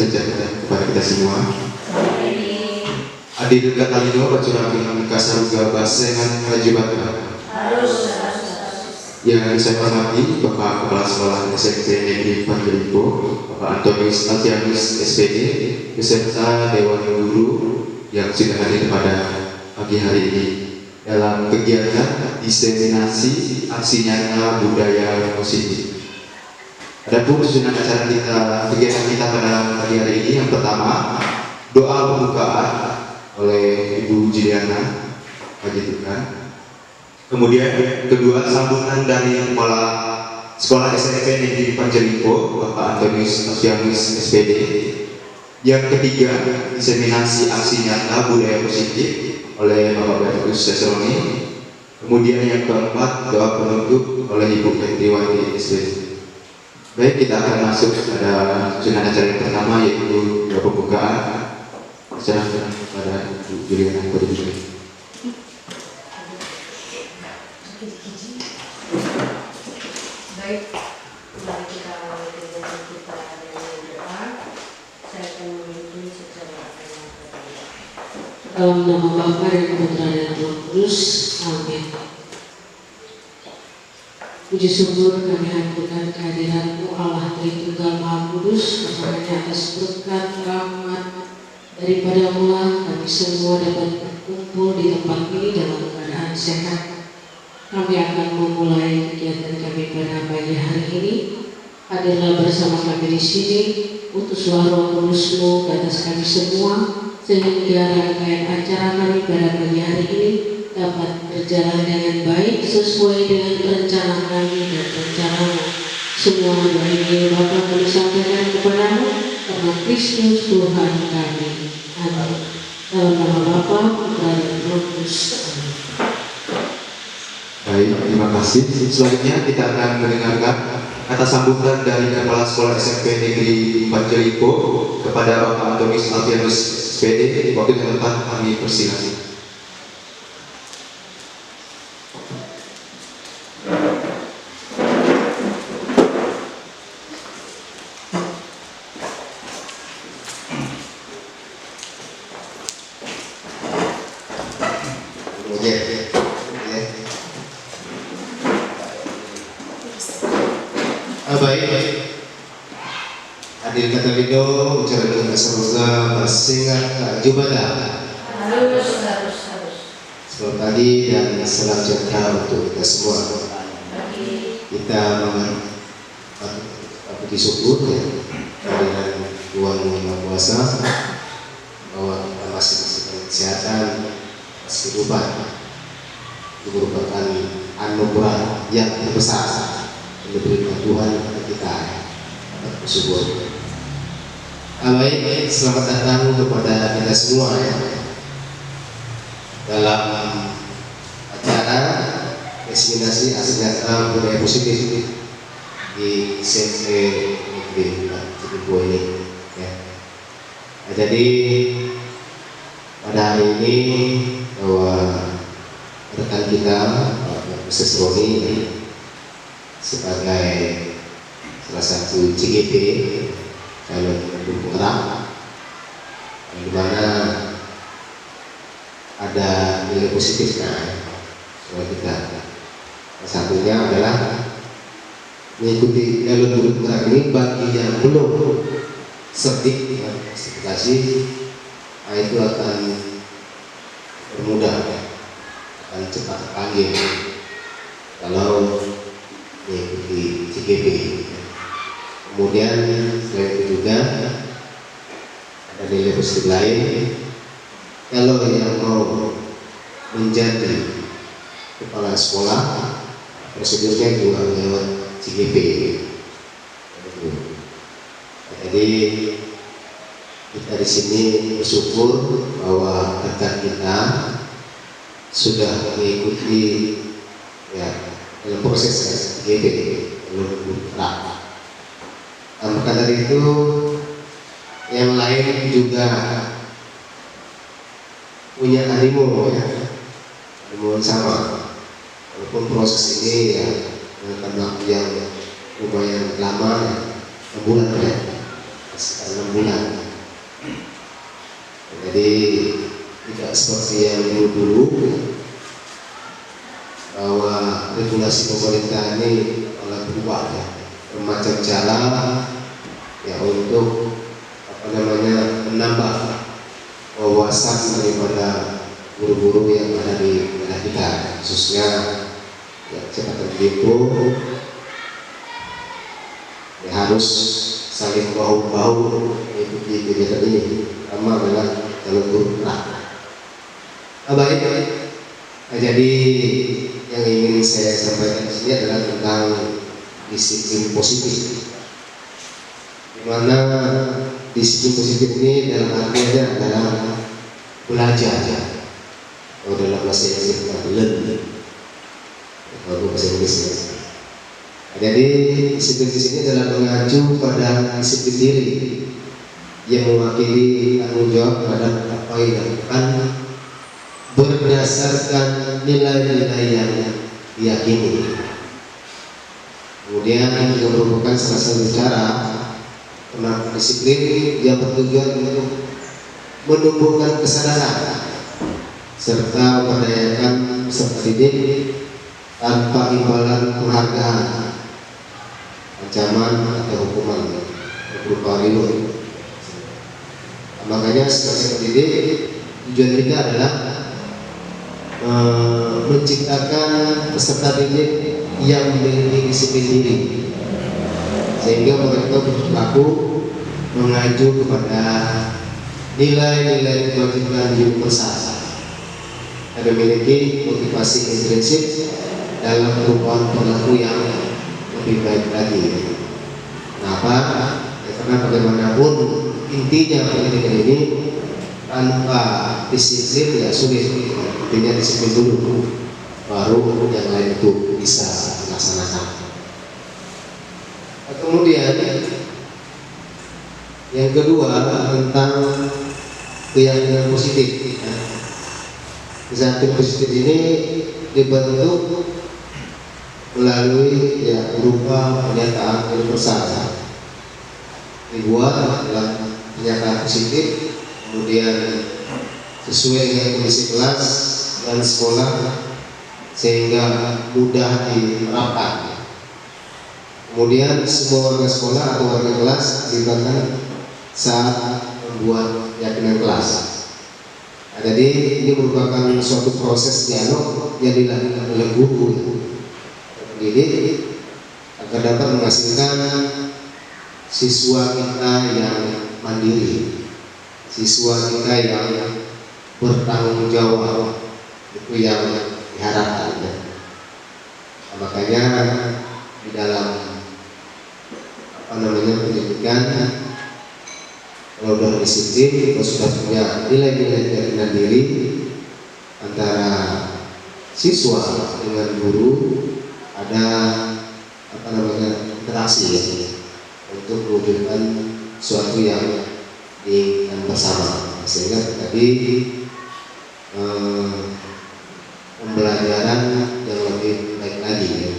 saja kepada kita semua. Adik kali ini bacaan dengan kasar juga bahasa dengan kewajiban harus. Yang saya hormati Bapak Kepala Sekolah SMP Negeri Panjelipo, Bapak Antonius Altianus SPD, beserta Dewan Guru yang sudah hadir pada pagi hari ini dalam kegiatan diseminasi aksi nyata budaya positif. Adapun susunan acara kegiatan kita pada pagi hari ini, yang pertama doa pembukaan oleh Ibu Juliana Haji Tukan. Kemudian kedua sambutan dari Kepala Sekolah SMP Negeri Panjelipo, Bapak Antonius Altianus SPD. Yang ketiga diseminasi aksi nyata budaya positif oleh Bapak Bertus Sesroni. Kemudian yang keempat doa penutup oleh Ibu Fetriwati SPD. Baik, kita akan masuk pada susunan acara yang pertama, yaitu doa pembukaan. Serahkan kepada Ibu Juliana Haji. Baik, mari kita awali kegiatan kita dengan doa. Saya akan memimpin secara dalam nama Bapa dan Putra dan Roh Kudus. Amin. Puji syukur kami haturkan kehadiran-Mu Allah Tritunggal Maha Kudus, hanya atas berkat rahmat daripada-Mu kami semua dapat berkumpul di tempat ini dalam keadaan sehat. Kami akan memulai kegiatan kami pada pagi hari ini. Hadirlah bersama kami di sini, utuslah Roh Kudus-Mu ke atas kami semua, sehingga rangkaian acara kami pada pagi hari ini dapat berjalan dengan baik sesuai dengan rencana kami dan rencana-Mu. Semua doa ini Bapa kami sampaikan kepada-Mu karena Kristus Tuhan kami. Amin. Dalam nama Bapa, Putra dan Roh Kudus. Amin. Baik, terima kasih. Selanjutnya kita akan mendengarkan kata sambutan dari Kepala Sekolah SMP Negeri Panjelipo kepada Bapak Antonius Altianus SPD. Waktu yang tepat kami persilakan. Baik, hadir kata video ucapan semoga bersingkat jubadah harus. Selamat pagi dan salam sejahtera untuk kita semua. Kita mengucapkan syukur ya kehadiran Tuhan Yang Maha Kuasa bahwa kita masih dalam kesehatan, masih kehidupan. Itu merupakan anugerah yang terbesar diberikan Tuhan kepada kita. Bersyukur. Baik, selamat datang kepada kita semua ya dalam acara diseminasi aksi nyata budaya positif di SMP Negeri Panjelipo ini ya. Jadi pada hari ini bahwa rekan kita Pak Sesroni sebagai salah satu CGP calon pendukung erat, di mana ada nilai positifnya soal kita. Salah satunya adalah mengikuti jalur pendukung erat ini bagi yang belum sertif sertifikasi, itu akan bermudah, akan cepat terpanggil kalau mengikuti CGP. Kemudian selain itu juga ada nilai positif lain kalau yang mau menjadi kepala sekolah, prosedurnya juga lewat CGP. Jadi kita di sini bersyukur bahwa rekan kita sudah mengikuti ya dalam proses CGP belum berat. Maka dari itu yang lain juga punya animo ya, animo sama. Walaupun proses ini ya memakan waktu yang lumayan lama ya, 6 bulan ya, sekitar 6 bulan. Jadi tidak seperti yang dulu bahwa regulasi pemerintah ini malah berubah ya, bermacam cara ya untuk menambah wawasan daripada guru-guru yang ada di daerah kita, khususnya ya Kecamatan Glimpo ya harus saling bahu-bahu mengikuti kegiatan ini, sama dengan jalur guru. Baik. Jadi yang ingin saya sampaikan di sini adalah tentang disiplin positif, di mana disiplin positif ini dalam artinya adalah belajar, atau dalam bahasa Inggris learn, atau bahasa Inggrisnya. Jadi disiplin di sini adalah mengacu pada disiplin diri yang mewakili tanggung jawab terhadap apa yang dilakukan berdasarkan nilai-nilai yang diyakini. Kemudian juga merupakan salah satu cara penerapan disiplin yang bertujuan untuk menumbuhkan kesadaran serta memberdayakan peserta didik tanpa imbalan penghargaan, ancaman atau hukuman berupa reward. Makanya sebagai pendidik tujuan kita adalah menciptakan peserta didik yang memiliki disiplin diri, sehingga mereka berperilaku mengacu kepada nilai-nilai kewajiban universal dan memiliki motivasi intrinsik dalam perubahan perilaku yang lebih baik lagi. Kenapa? Ya, karena bagaimanapun intinya pendidikan ini tanpa disiplin ya sulit. Intinya disiplin dulu, baru yang lain itu bisa dilaksanakan. Kemudian yang kedua tentang keyakinan positif. Keyakinan positif ini dibentuk melalui ya berupa pernyataan universal, dibuat dalam pernyataan positif, kemudian sesuai dengan kondisi kelas dan sekolah sehingga mudah diterapkan. Kemudian semua warga sekolah atau warga kelas dilibatkan saat membuat keyakinan kelas. Jadi ini merupakan suatu proses dialog yang dilakukan oleh guru pendidik agar dapat menghasilkan siswa kita yang mandiri, siswa kita yang bertanggung jawab, itu yang diharapkan. Makanya di dalam pendidikan, kalau sudah disiplin, kita sudah punya nilai-nilai keyakinan diri antara siswa dengan guru, ada interaksi ya, untuk mewujudkan sesuatu yang diinginkan bersama, sehingga tadi pembelajaran yang lebih baik lagi ya.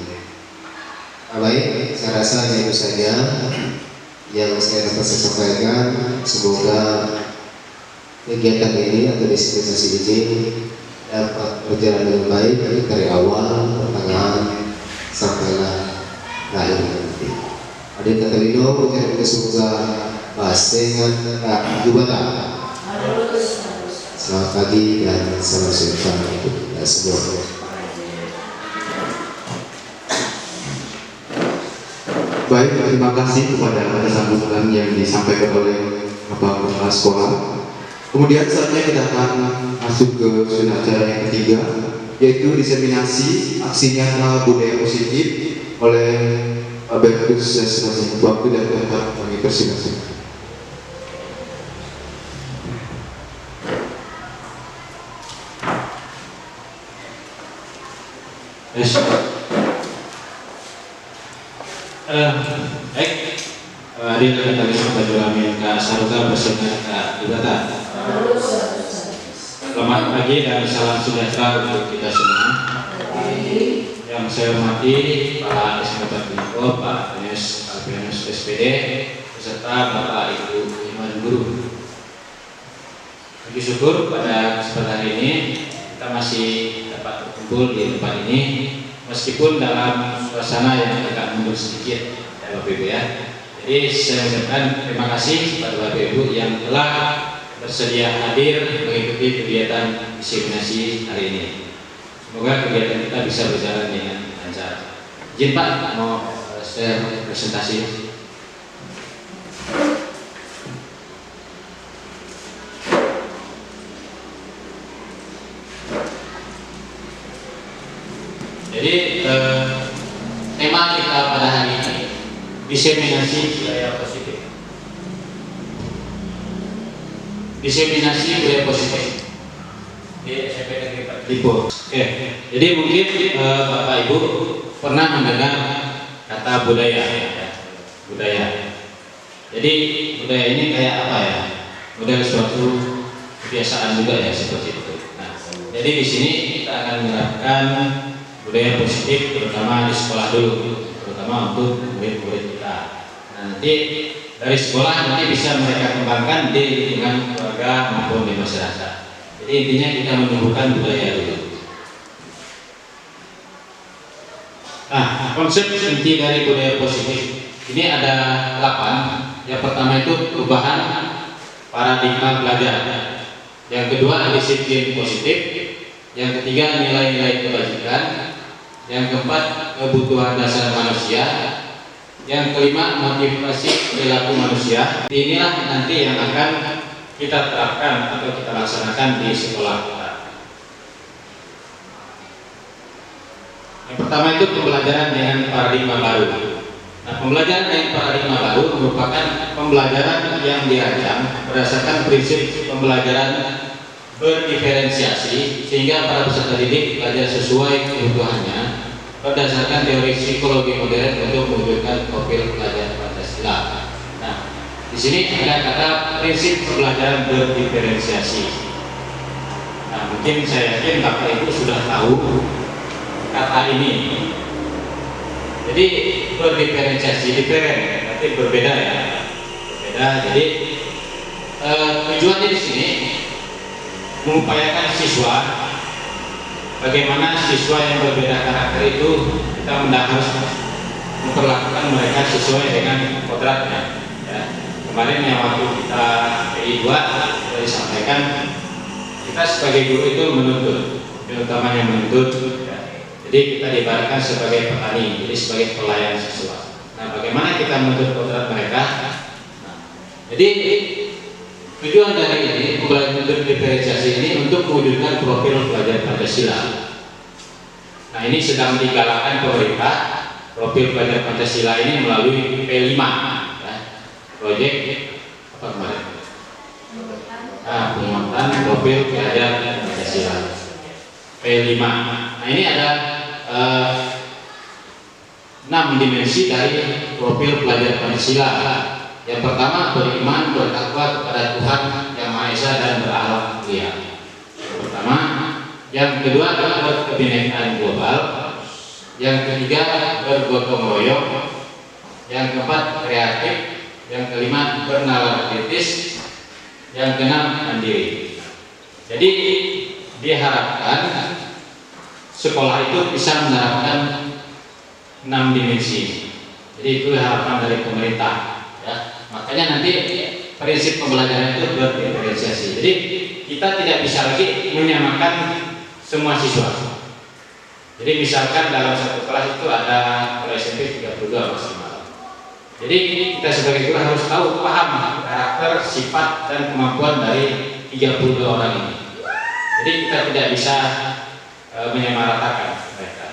Baik, saya rasa itu saja yang saya dapat sampaikan. Semoga kegiatan ini atau diskusi ini dapat berjalan dengan baik dari awal, pertengahan, sampailah akhir nanti. Adik kata Lino, kita semoga basengan jubatan. Selamat pagi dan salam sejahtera untuk kita semua. Baik, terima kasih kepada sambutan yang disampaikan oleh Bapak Kepala Sekolah. Kemudian saatnya kita akan masuk ke zona acara yang ketiga, yaitu diseminasi aksi nyata budaya positif oleh Pak Bertus Sesnasi. Waktu dan tempat kami persilakan. Baik, hadirin kami semua kami Kak Saruga bersama Kak Ibata. Selamat pagi dan salam sejahtera untuk kita semua. Yang saya hormati Pak Esmata Pinto, Pak Alpianus SPD, beserta Bapak Ibu Iman Guru. Puji syukur pada kesempatan ini kita masih dapat berkumpul di tempat ini meskipun dalam suasana yang agak mundur sedikit ya Bapak Ibu ya. Jadi saya ucapkan terima kasih kepada Bapak Ibu yang telah bersedia hadir mengikuti kegiatan diseminasi hari ini. Semoga kegiatan kita bisa berjalan dengan lancar. Izin Pak, mau share presentasi. Jadi tema kita pada hari ini diseminasi budaya positif. Diseminasi budaya positif di SMP Negeri Pak Lipo. Oke, jadi mungkin Bapak Ibu pernah mendengar kata budaya, ya. Budaya. Jadi budaya ini kayak apa ya? Budaya suatu kebiasaan juga ya seperti itu. Nah, jadi di sini kita akan menerapkan budaya positif terutama di sekolah dulu, terutama untuk murid-murid kita. Nah, nanti dari sekolah nanti bisa mereka kembangkan di lingkungan keluarga maupun di masyarakat. Jadi intinya kita menumbuhkan budaya dulu. Nah, konsep inti dari budaya positif ini ada 8. Yang pertama itu perubahan paradigma belajar. Yang kedua disiplin positif. Yang ketiga nilai-nilai kebajikan. Yang keempat kebutuhan dasar manusia. Yang kelima motivasi perilaku manusia. Inilah nanti yang akan kita terapkan atau kita laksanakan di sekolah kita. Yang pertama itu pembelajaran dengan paradigma baru. Nah, pembelajaran dengan paradigma baru merupakan pembelajaran yang dirancang berdasarkan prinsip pembelajaran berdiferensiasi sehingga para peserta didik belajar sesuai kebutuhannya berdasarkan teori psikologi modern untuk mewujudkan profil pelajar Pancasila. Nah, di sini ada kata prinsip pembelajaran berdiferensiasi. Nah, mungkin saya yakin Bapak Ibu sudah tahu kata ini. Jadi berdiferensiasi, diferen berarti berbeda ya, berbeda. Jadi tujuannya di sini mengupayakan siswa, bagaimana siswa yang berbeda karakter itu kita harus memperlakukan mereka sesuai dengan kodratnya. Ya. Kemarin yang waktu kita PI 2 sudah disampaikan, kita sebagai guru itu menuntut, yang utamanya menuntut. Jadi kita diibaratkan sebagai petani, jadi sebagai pelayan siswa. Nah, bagaimana kita menuntut kodrat mereka? Nah, jadi tujuan dari ini, pembelajaran diferensiasi ini untuk mewujudkan profil pelajar Pancasila. Nah, ini sedang digalakkan pemerintah profil pelajar Pancasila ini melalui P5, ya. Proyek apa kemarin? Penguatan profil pelajar Pancasila P5. Nah, ini ada 6 dimensi dari profil pelajar Pancasila. Yang pertama, beriman bertakwa kepada Tuhan Yang Maha Esa dan berakhlak mulia. Yang pertama. Yang kedua adalah berkebinekaan global. Yang ketiga bergotong royong. Yang keempat kreatif. Yang kelima bernalar kritis. Yang keenam mandiri. Jadi diharapkan sekolah itu bisa menerapkan 6 dimensi. Jadi itu harapan dari pemerintah. Ya, makanya nanti prinsip pembelajaran itu berdiferensiasi. Jadi kita tidak bisa lagi menyamakan semua siswa. Jadi misalkan dalam satu kelas itu ada kalau SMP 32 maksimal. Jadi kita sebagai guru harus tahu, paham karakter, sifat dan kemampuan dari 32 orang ini. Jadi kita tidak bisa menyamaratakan mereka.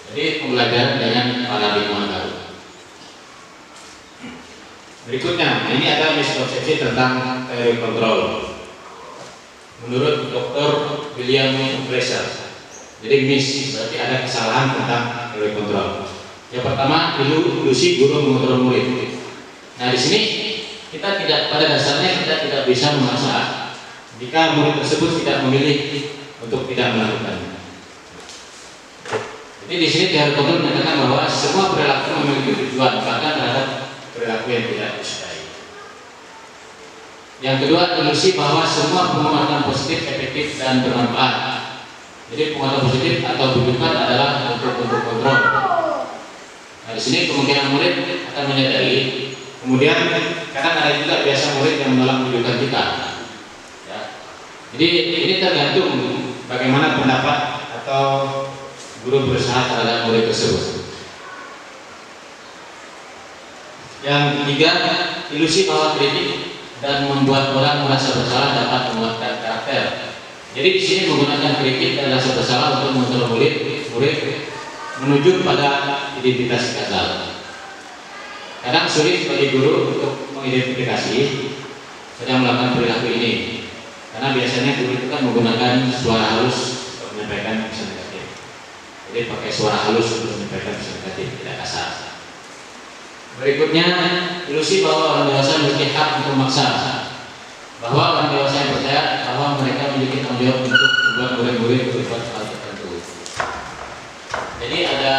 Jadi pembelajaran dengan paradigma baru. Berikutnya, ini ada miskonsepsi tentang teori kontrol. Menurut Dr. William Fraser, jadi mis berarti ada kesalahan tentang teori kontrol. Yang pertama, ilusi guru mengontrol murid. Nah, di sini kita tidak, pada dasarnya kita tidak bisa memaksa jika murid tersebut tidak memilih untuk tidak melakukannya. Jadi di sini teori kontrol menyatakan bahwa semua perilaku memiliki tujuan, bahkan terhadap perilaku yang tidak disukai. Yang kedua, ilusi bahwa semua penguatan positif efektif dan bermanfaat. Jadi penguatan positif atau rujukan adalah untuk kontrol. Nah, di sini kemungkinan murid akan menyadari. Kemudian kadang ada juga biasa murid yang menolak rujukan kita. Ya. Jadi ini tergantung bagaimana pendapat atau guru berusaha terhadap murid tersebut. Yang ketiga, ilusi bahwa kritik dan membuat orang merasa bersalah dapat menguatkan karakter. Jadi di sini menggunakan kritik dan rasa bersalah untuk mengontrol murid menuju pada identitas gagal. Kadang sulit bagi guru untuk mengidentifikasi sedang melakukan perilaku ini, karena biasanya guru itu kan menggunakan suara halus untuk menyampaikan pesan negatif. Jadi pakai suara halus untuk menyampaikan pesan negatif, tidak kasar. Berikutnya, ilusi bahwa orang dewasa memiliki hak untuk memaksa, bahwa orang dewasa yang percaya bahwa mereka memiliki tanggung jawab untuk membuat murid-murid berbuat hal tertentu. Jadi ada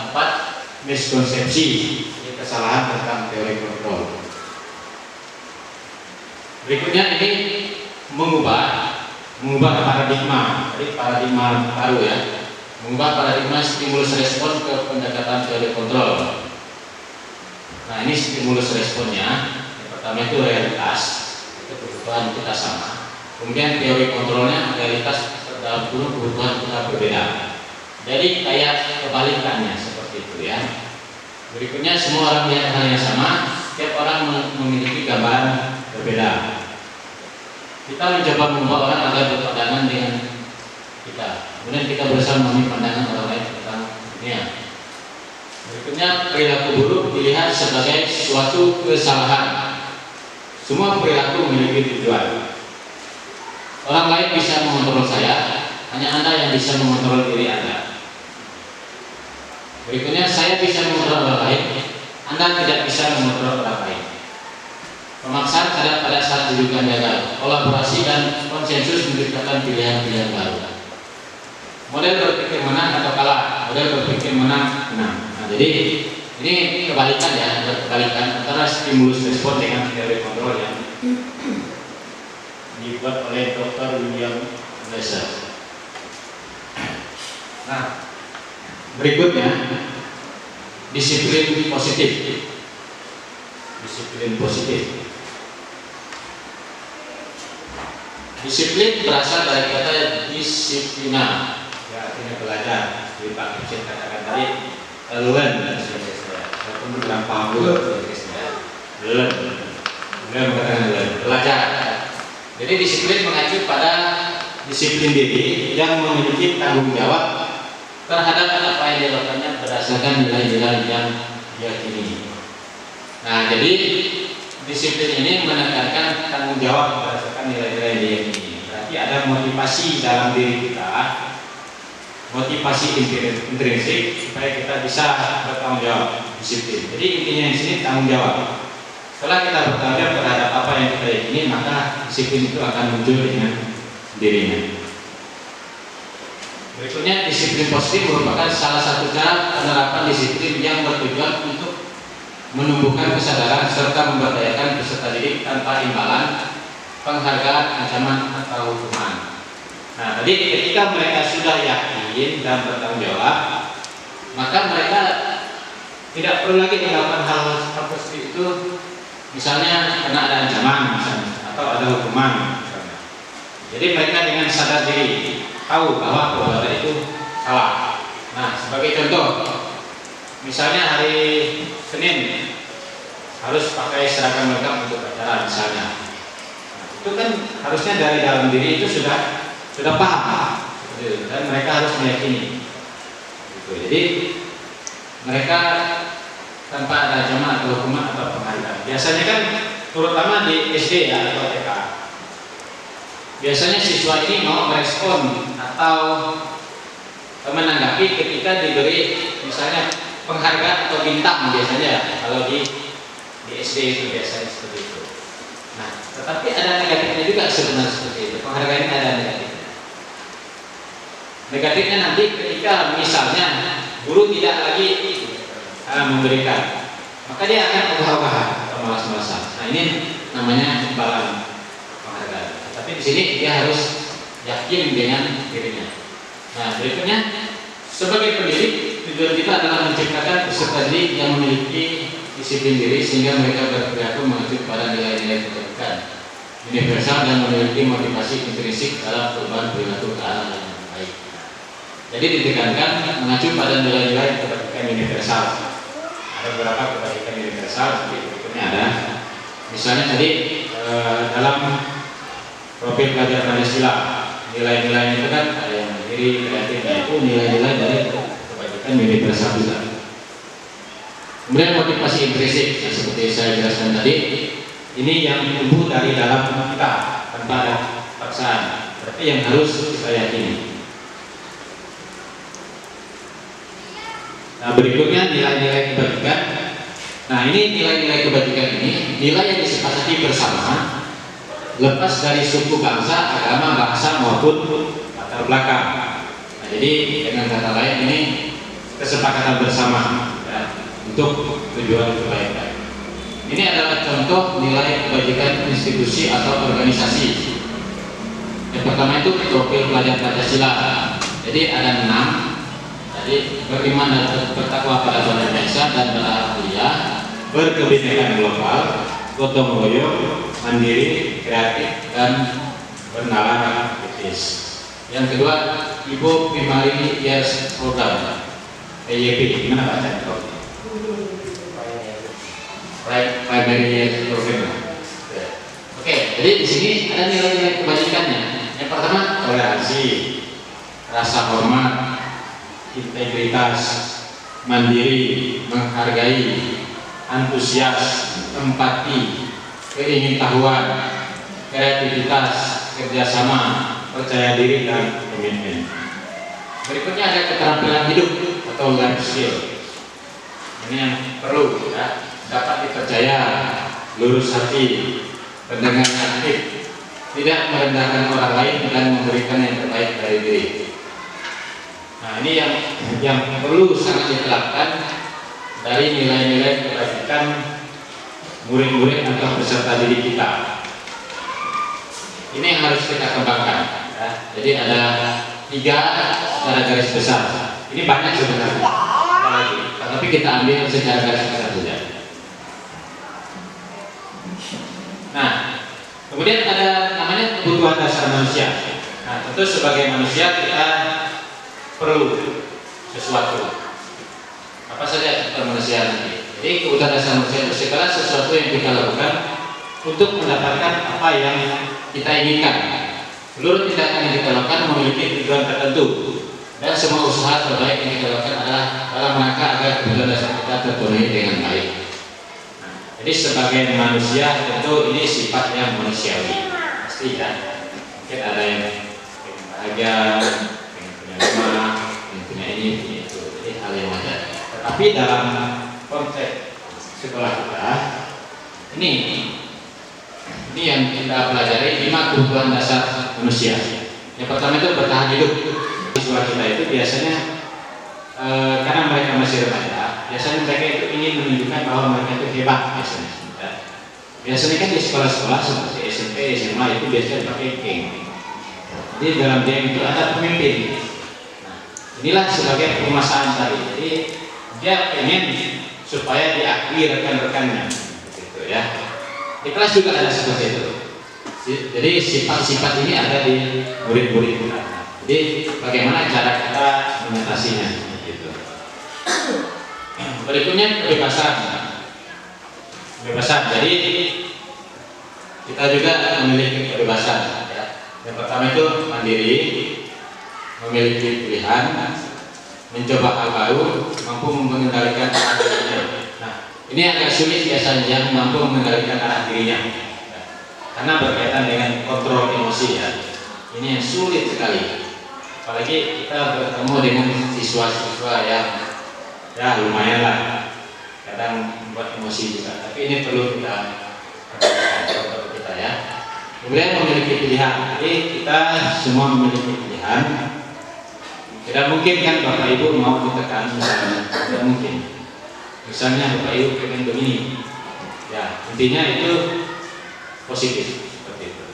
4 miskonsepsi, kesalahan tentang teori kontrol. Berikutnya ini mengubah paradigma, jadi paradigma baru ya, mengubah paradigma stimulus respon ke pendekatan teori kontrol. Nah, ini stimulus responnya. Yang pertama itu realitas, itu kebutuhan kita sama. Kemudian teori kontrolnya realitas dalam kurung kebutuhan kita berbeda. Jadi kayak kebalikannya seperti itu ya. Berikutnya semua orang melihat hal yang sama, setiap orang memiliki gambaran berbeda. Kita mencoba membawa orang agar berpandangan dengan kita. Kemudian kita berusaha memahami pandangan orang lain tentang dunia. Berikutnya perilaku buruk dilihat sebagai suatu kesalahan. Semua perilaku memiliki tujuan. Orang lain bisa mengontrol saya, hanya Anda yang bisa mengontrol diri Anda. Berikutnya, saya bisa mengontrol orang lain, Anda tidak bisa mengontrol orang lain. Pemaksaan ada pada saat rujukan gagal. Kolaborasi dan konsensus menciptakan pilihan-pilihan baru. Model berpikir menang atau kalah, model berpikir menang. Nah, jadi ini kebalikan ya, kebalikan antara stimulus respon dengan teori kontrol yang dibuat oleh Dr. William Glasser. Nah, berikutnya disiplin positif. Disiplin positif. Disiplin berasal dari kata disiplina, ya artinya belajar. Jadi Pak Kipsin katakan tadi learn, walaupun kurang paham dulu learn, belajar. Jadi disiplin mengacu pada disiplin diri yang memiliki tanggung jawab terhadap apa yang dilakukannya berdasarkan nilai-nilai yang diyakini. Nah, jadi disiplin ini menekankan tanggung jawab berdasarkan nilai-nilai yang diyakini. Berarti ada motivasi dalam diri kita, motivasi intrinsik supaya kita bisa bertanggung jawab, disiplin. Jadi intinya di sini tanggung jawab. Setelah kita bertanggung jawab terhadap apa yang kita yakini, maka disiplin itu akan muncul dengan dirinya. Berikutnya, disiplin positif merupakan salah satu cara penerapan disiplin yang bertujuan untuk menumbuhkan kesadaran serta memberdayakan peserta didik tanpa imbalan, penghargaan, ancaman atau hukuman. Nah, tadi ketika mereka sudah yakin dan bertanggung jawab, maka mereka tidak perlu lagi melakukan hal seperti itu, misalnya karena ada ancaman misalnya, atau ada hukuman misalnya. Jadi mereka dengan sadar diri tahu bahwa perbuatan itu salah. Nah, sebagai contoh, misalnya hari Senin harus pakai seragam lengkap untuk acara misalnya. Nah, itu kan harusnya dari dalam diri itu sudah paham, dan mereka harus meyakini. Jadi mereka tanpa ada ancaman atau hukuman atau penghargaan. Biasanya kan terutama di SD ya atau TK. Biasanya siswa ini mau merespon atau menanggapi ketika diberi misalnya penghargaan atau bintang biasanya kalau di SD itu biasanya seperti itu. Nah, tetapi ada negatifnya juga sebenarnya seperti itu. Penghargaan ini ada negatifnya. Negatifnya nanti ketika misalnya guru tidak lagi memberikan, maka dia akan ogah-ogahan. malas-malasan. Nah ini namanya imbalan penghargaan. Tapi di sini dia harus yakin dengan dirinya. Nah berikutnya, sebagai pendidik tujuan kita adalah menciptakan peserta didik yang memiliki disiplin diri sehingga mereka berperilaku mengacu pada nilai-nilai kebajikan universal dan memiliki motivasi intrinsik dalam perubahan perilaku ke arah yang baik. Jadi ditekankan mengacu pada nilai-nilai kebajikan universal. Ada beberapa kebajikan universal seperti berikutnya ada. Misalnya tadi dalam profil pelajar Pancasila, nilai-nilai itu kan ada yang mandiri, kreatif, itu nilai-nilai dari kebajikan universal juga. Kemudian motivasi intrinsik, yang seperti saya jelaskan tadi, ini yang tumbuh dari dalam kita tanpa ada paksaan. Berarti yang harus kita yakini. Nah berikutnya nilai-nilai kebajikan. Nah ini nilai-nilai kebajikan ini nilai yang disepakati bersama, lepas dari suku, bangsa, agama, bahasa maupun latar belakang. Nah, jadi dengan kata lain ini kesepakatan bersama ya, untuk tujuan kebaikan. Ini adalah contoh nilai kebajikan institusi atau organisasi. Yang pertama itu profil pelajar Pancasila. Jadi ada 6. Jadi beriman dan bertakwa pada Tuhan Yang Esa dan berakhlak mulia, berkebinekaan global, gotong royong, mandiri, kreatif, dan bernalar kritis. Yang kedua, Ibu Primary Years Program (PYP). Gimana bacaan itu? Primary Years Program. Oke, jadi di sini ada nilai-nilai kebajikannya. Yang pertama, toleransi, rasa hormat, integritas, mandiri, menghargai, antusias, empati, keingintahuan, kreativitas, kerjasama, percaya diri, dan komitmen. Berikutnya ada keterampilan hidup atau life skill. Ini yang perlu ya, dapat dipercaya, lurus hati, pendengar aktif, tidak merendahkan orang lain dan memberikan yang terbaik dari diri. Nah ini yang perlu sangat diterapkan dari nilai-nilai kebajikan murid-murid atau peserta didik kita. Ini yang harus kita kembangkan ya. Jadi ada 3 secara garis besar. Ini banyak sebenarnya lagi, tapi kita ambil secara garis besar saja. Nah kemudian ada namanya kebutuhan dasar manusia. Nah tentu sebagai manusia kita perlu sesuatu. Apa saja kebutuhan manusia nanti? Jadi kebutuhan dasar manusia itu segala sesuatu yang kita lakukan untuk mendapatkan apa yang kita inginkan. Seluruh tindakan yang kita lakukan memiliki tujuan tertentu, dan semua usaha terbaik yang kita lakukan adalah dalam rangka agar kebutuhan dasar kita terpenuhi dengan baik. Jadi sebagai manusia tentu ini sifat yang manusiawi, pasti ya. Mungkin ada yang bahagia, rumah, yang punya ini, punya itu, jadi hal yang wajar. Tetapi dalam konteks sekolah kita, ini yang kita pelajari 5 kebutuhan dasar manusia. Yang pertama itu bertahan hidup. Siswa kita itu biasanya karena mereka masih remaja, biasanya mereka itu ingin menunjukkan bahwa mereka itu hebat biasanya. Biasanya kan di sekolah-sekolah seperti SMP, SMA itu biasanya pakai geng. Jadi dalam geng itu ada pemimpin. Inilah sebagai permasalahan tadi. Jadi dia pengen supaya diakui rekan-rekannya, gitu ya. Di kelas juga ada seperti itu. Jadi sifat-sifat ini ada di murid-murid kita. Jadi bagaimana cara kita mengatasinya, gitu. Berikutnya kebebasan. Kebebasan. Jadi kita juga memiliki kebebasan. Ya. Yang pertama itu mandiri, memiliki pilihan, mencoba hal baru, mampu mengendalikan arah dirinya. Nah, ini agak sulit biasanya yang mampu mengendalikan arah dirinya, ya. Karena berkaitan dengan kontrol emosi ya. Ini yang sulit sekali. Apalagi kita bertemu dengan siswa-siswa yang ya lumayan lah, kadang membuat emosi juga. Tapi ini perlu kita kontrol kita ya. Kemudian memiliki pilihan. Jadi kita semua memiliki pilihan. Tidak mungkin kan Bapak Ibu mau ditekan misalnya, tidak mungkin. Misalnya Bapak Ibu pengen begini, Ya, intinya itu positif seperti itu.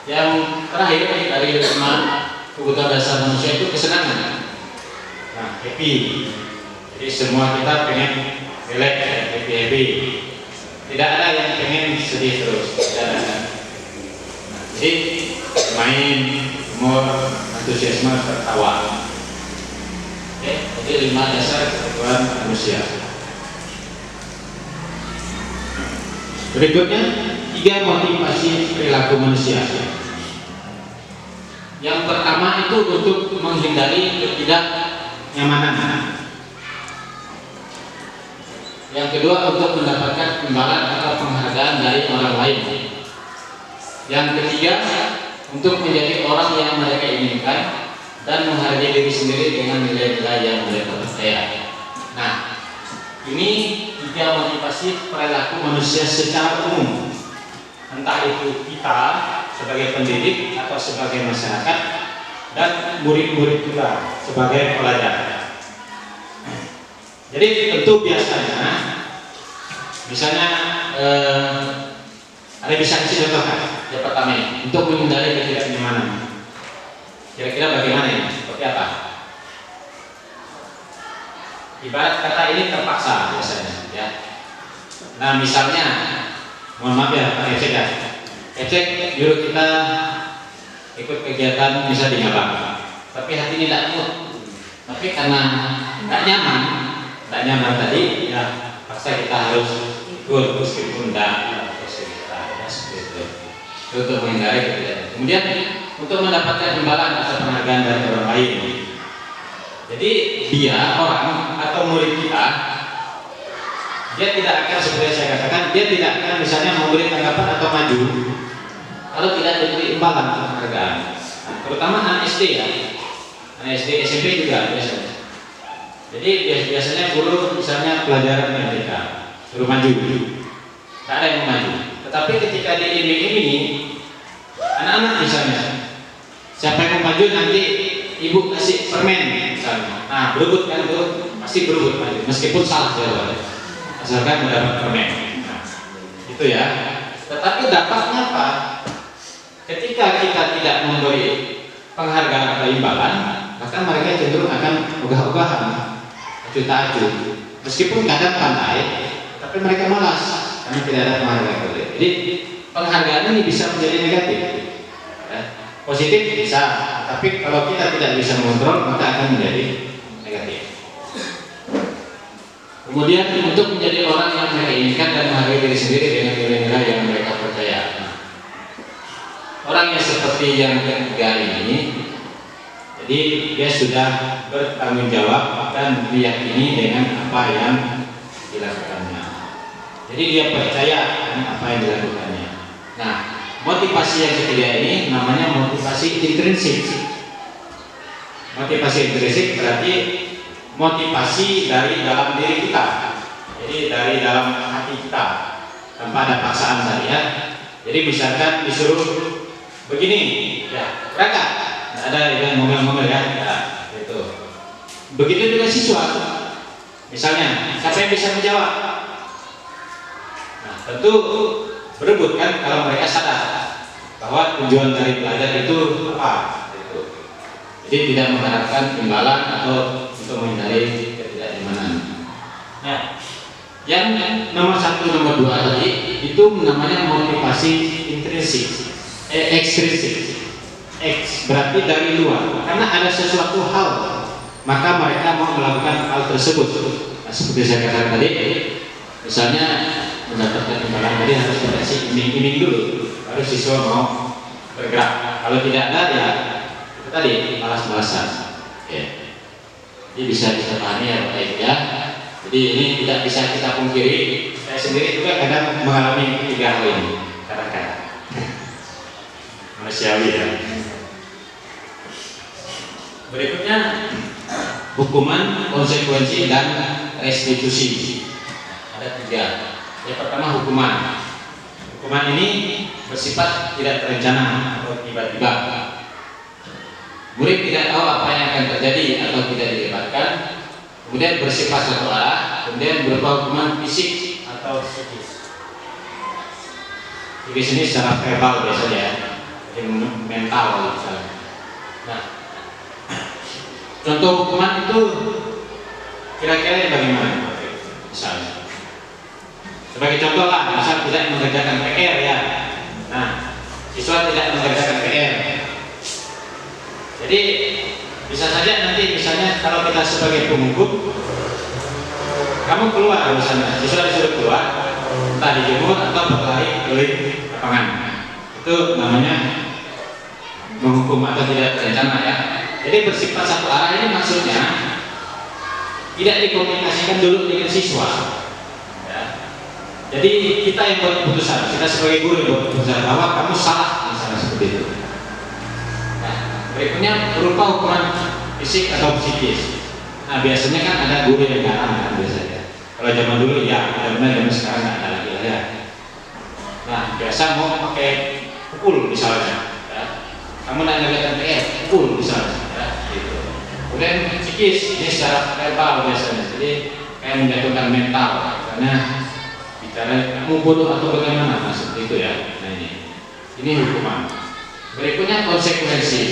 Yang terakhir dari 5 kebutuhan dasar manusia itu kesenangan. Nah, happy. Jadi semua kita pengen relax, happy. Tidak ada yang pengen sedih terus. Tidak ada. Nah, jadi main, humor, antusiasme, tertawa. Oke, jadi 5 dasar kebutuhan manusia. Berikutnya 3 motivasi perilaku manusia. Yang pertama itu untuk menghindari ketidaknyamanan. Yang kedua untuk mendapatkan imbalan atau penghargaan dari orang lain. Yang ketiga untuk menjadi orang yang mereka inginkan dan menghargai diri sendiri dengan nilai-nilai yang mereka percaya. Nah, ini 3 motivasi perilaku manusia secara umum. Entah itu kita sebagai pendidik atau sebagai masyarakat dan murid-murid kita sebagai pelajar. Jadi tentu biasanya, misalnya ada bisa contohkan yang pertama ini untuk menghindari ketidaknyamanan. Kira-kira bagaimana ini? Seperti apa? Ibarat kata ini terpaksa biasanya, ya. Nah misalnya, mohon maaf ya Pak Ecek ya. Ecek nyuruh kita ikut kegiatan bisa di Ngabang, tapi hati ini tidak mood. Tapi karena tidak nyaman tadi, ya paksa kita harus ikut meskipun tidak kesulitan, ya seperti itu. Untuk menghindari ketidaknyamanan. Kemudian untuk mendapatkan imbalan atau penghargaan dari orang lain. Jadi dia orang atau murid kita, dia tidak akan seperti yang saya katakan, dia tidak akan misalnya memberi tanggapan atau maju kalau tidak diberi imbalan atau penghargaan. Nah, terutama anak SD ya, anak SD SMP juga biasanya. Jadi biasanya guru misalnya pelajaran mereka suruh maju, tak ada yang maju. Tetapi ketika diiming-imingi anak-anak misalnya, siapa yang mau maju nanti ibu kasih permen misalnya. Nah berebut kan tuh, pasti berebut maju meskipun salah jawabannya, asalkan mendapat permen. Nah, itu ya. Tetapi dapatnya apa? Ketika kita tidak memberi penghargaan atau imbalan, maka mereka cenderung akan ogah-ogahan, acuh-acuh. Meskipun kadang pandai, tapi mereka malas karena tidak ada penghargaan. Jadi penghargaan ini bisa menjadi negatif. Ya. Positif bisa, tapi kalau kita tidak bisa mengontrol maka akan menjadi negatif. Kemudian untuk menjadi orang yang mereka inginkan dan menghargai diri sendiri dengan nilai-nilai yang mereka percaya. Orang yang seperti yang ketiga ini, jadi dia sudah bertanggung jawab dan meyakini dengan apa yang dilakukannya. Jadi dia percaya dengan apa yang dilakukannya. Nah, motivasi yang ketiga ini namanya motivasi intrinsik. Motivasi intrinsik berarti motivasi dari dalam diri kita. Jadi dari dalam hati kita tanpa ada paksaan tadi ya. Jadi misalkan disuruh begini, ya berangkat, tidak ada yang ngomel-ngomel ya, itu. Begitu juga siswa, misalnya siapa yang bisa menjawab? Nah tentu berebut kan kalau mereka sadar bahwa tujuan dari belajar itu apa, itu. Jadi tidak mengharapkan imbalan atau untuk menghindari ketidaknyamanan. Nah, yang nomor 1, nomor 2 tadi itu namanya motivasi intrinsik. Ekstrinsik. X berarti dari luar, karena ada sesuatu hal maka mereka mau melakukan hal tersebut. Nah, seperti saya katakan tadi, misalnya mendapatkan imbalan tadi harus dikasih iming-iming dulu, baru siswa mau bergerak. Kalau tidak ada ya itu tadi malas-malasan. Oke. Jadi bisa pahami ya Pak ya. Jadi ini tidak bisa kita pungkiri. Saya sendiri juga kadang mengalami 3 hal ini. Kadang-kadang manusiawi ya. Berikutnya hukuman, konsekuensi dan restitusi. Ada 3. Yang pertama hukuman. Hukuman ini bersifat tidak terencana atau tiba-tiba. Murid tidak tahu apa yang akan terjadi atau tidak dilibatkan, kemudian bersifat satu arah, kemudian berupa hukuman fisik atau psikis. Psikis ini secara verbal biasanya ya, jadi mental misalnya. Nah, contoh hukuman itu kira-kira bagaimana? Misalnya, sebagai contoh lah, misal tidak mengerjakan PR ya. Nah, siswa tidak mengerjakan PR. Jadi bisa saja nanti misalnya kalau kita sebagai penghukum, kamu keluar misalnya, siswa disuruh keluar, entah dijemur atau berlari keliling lapangan. Itu namanya menghukum atau tidak terencana ya. Jadi bersifat satu arah ini maksudnya tidak dikomunikasikan dulu dengan siswa. Ya. Jadi kita yang buat keputusan, kita sebagai guru yang buat keputusan bahwa kamu salah misalnya seperti itu. Nah, berikutnya berupa hukuman fisik atau psikis. Nah, biasanya kan ada guru yang garang kan biasanya. Kalau zaman dulu ya, zaman sekarang nggak ada lagi lah ya. Nah, biasa mau pakai pukul misalnya. Ya. Kamu nak ngerjakan PR, pukul misalnya. Ya, gitu. Kemudian psikis ini secara verbal biasanya, jadi kayak menjatuhkan mental, karena bicara kamu bodoh atau bagaimana, nah, seperti itu ya. Nah ini hukuman. Berikutnya konsekuensi.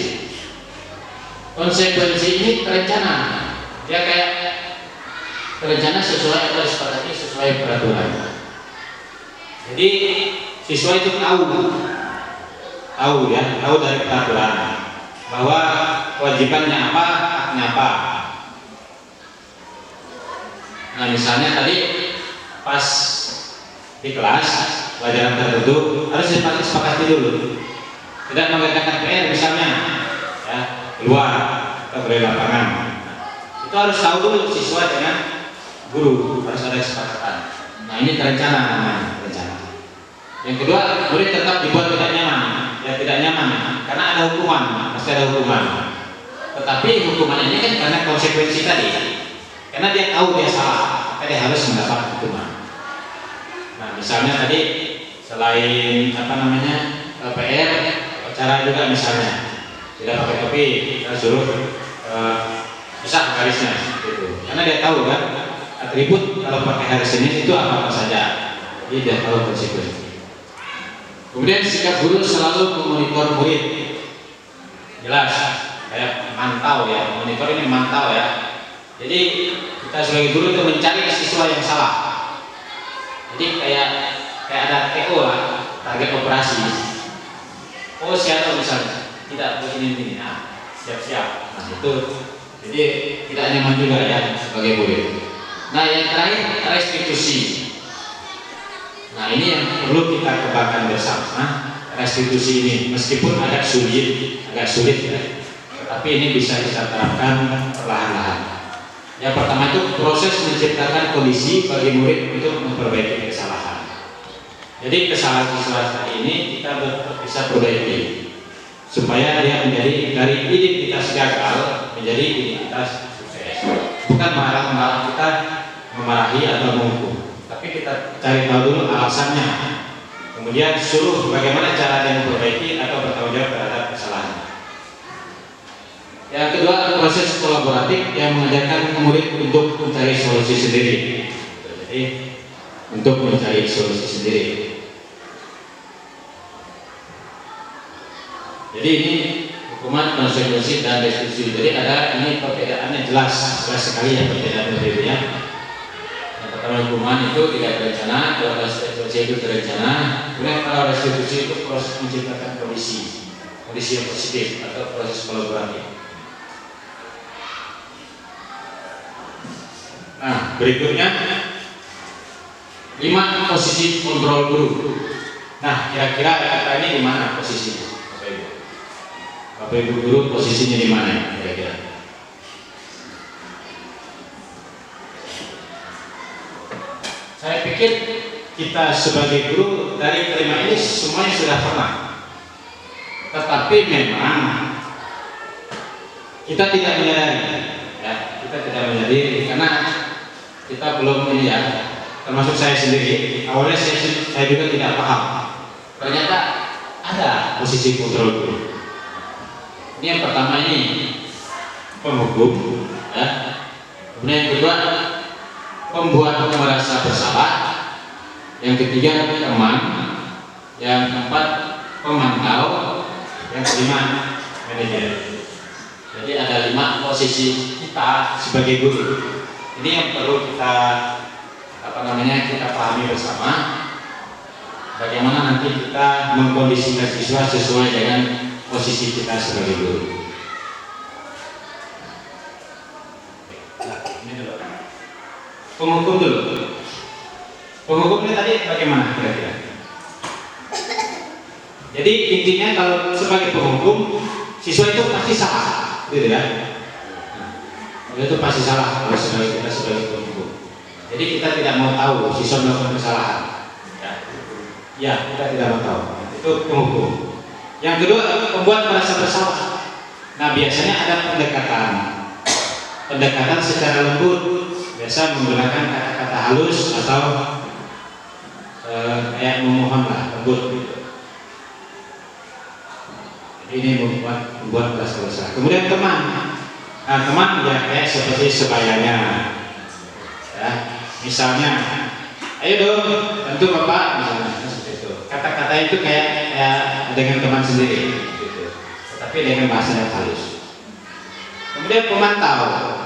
Konsekuensi ini terencana, dia kayak terencana sesuai atau disepakati sesuai peraturan. Jadi siswa itu tahu dari peraturan bahwa kewajibannya apa, haknya apa. Nah misalnya tadi pas di kelas pelajaran tertentu harus disepakati dulu. Tidak mengerjakan PR misalnya, ya, keluar atau dari lapangan. Itu harus tahu dulu siswa dengan guru, harus ada kesepakatan. Nah ini terencana namanya, terencana. Yang kedua, murid tetap dibuat tidak nyaman, ya tidak nyaman, karena ada hukuman, pasti ada hukuman. Tetapi hukuman ini kan karena konsekuensi tadi, karena dia tahu dia salah, maka dia harus mendapat hukuman. Nah misalnya tadi selain PR, cara juga misalnya tidak pakai topi, kita suruh pisah garisnya, gitu. Karena dia tahu kan atribut kalau pakai garis ini itu apa saja, jadi dia tahu konsekuensi. Kemudian sikap guru selalu memonitor murid, jelas kayak mantau ya, monitor ini mantau ya. Jadi kita sebagai guru itu mencari siswa yang salah. Jadi kayak ada TO lah, target operasi. Oh siapa misalnya tidak begini, nah siap-siap. Nah itu jadi tidak nyaman juga ya sebagai murid. Nah yang terakhir restitusi. Nah ini yang perlu kita kembangkan bersama, restitusi ini meskipun agak sulit ya, tapi ini bisa kita terapkan perlahan-lahan. Yang pertama itu proses menciptakan kondisi bagi murid untuk memperbaiki kesalahan. Jadi kesalahan siswa ini kita bisa perbaiki supaya dia menjadi dari identitas gagal menjadi identitas sukses. Bukan marah-marah kita memarahi atau menghukum, tapi kita cari tahu dulu alasannya. Kemudian suruh bagaimana cara dia memperbaiki atau bertanggung jawab terhadap kesalahan. Yang kedua, proses kolaboratif yang mengajarkan murid untuk mencari solusi sendiri. Jadi untuk mencari solusi sendiri. Jadi ini hukuman, konsekuensi dan restitusi. Jadi ada ini perbedaannya jelas sekali ya perbedaan-perbedaannya. Yang pertama hukuman itu tidak terencana, kalau restitusi itu terencana. Kemudian kalau restitusi itu proses menciptakan kondisi yang positif atau proses kolaboratif. Nah berikutnya 5 posisi kontrol guru. Nah kira-kira kata ini di mana posisinya? Bapak Ibu guru posisinya di mana kira-kira? Saya pikir kita sebagai guru dari kelima ini semuanya sudah pernah, tetapi memang kita tidak menyadari, ya, kita tidak menyadari karena kita belum ini ya, termasuk saya sendiri. Awalnya saya juga tidak paham. Ternyata ada posisi kontrol guru. Ini yang pertama ini penghukum, ya. Kemudian yang kedua pembuat merasa bersalah, yang ketiga teman, yang keempat pemantau, yang kelima manajer. Jadi ada 5 posisi kita sebagai guru. Ini yang perlu kita kita pahami bersama. Bagaimana nanti kita mengkondisikan siswa sesuai dengan posisi kita sebagai guru. Nah, ini dulu. Penghukum dulu. Penghukum ini tadi bagaimana kira-kira? Jadi intinya kalau sebagai penghukum, siswa itu pasti salah, gitu ya. Nah, itu pasti salah kalau kita sebagai penghukum. Jadi kita tidak mau tahu siswa melakukan kesalahan. Ya, kita tidak mau tahu. Itu penghukum. Yang kedua, pembuat merasa bersalah. Nah, biasanya ada pendekatan secara lembut, biasa menggunakan kata-kata halus atau kayak memohon lah, lembut gitu. Ini membuat merasa bersalah. Kemudian teman, nah, teman ya kayak seperti sebayanya, ya. Misalnya, ayo dong, tentu bapak, misalnya seperti itu. Kata-kata itu kayak dengan teman sendiri, gitu. Tetapi dengan bahasa yang halus. Kemudian pemantau.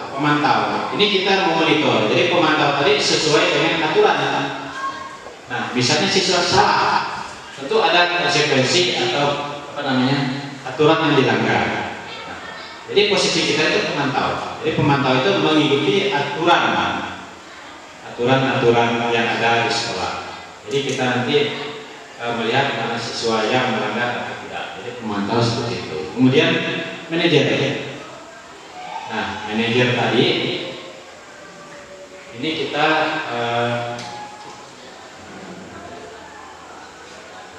Ini kita memonitor. Jadi pemantau tadi sesuai dengan aturan. Nah, misalnya siswa salah, tentu ada konsekuensi atau aturan yang dilanggar. Nah, jadi posisi kita itu pemantau. Jadi pemantau itu mengikuti aturan yang ada di sekolah. Jadi kita nanti melihat mana siswa yang melanggar atau tidak. Jadi pemantau seperti itu. Kemudian manajer. Nah, manajer tadi ini kita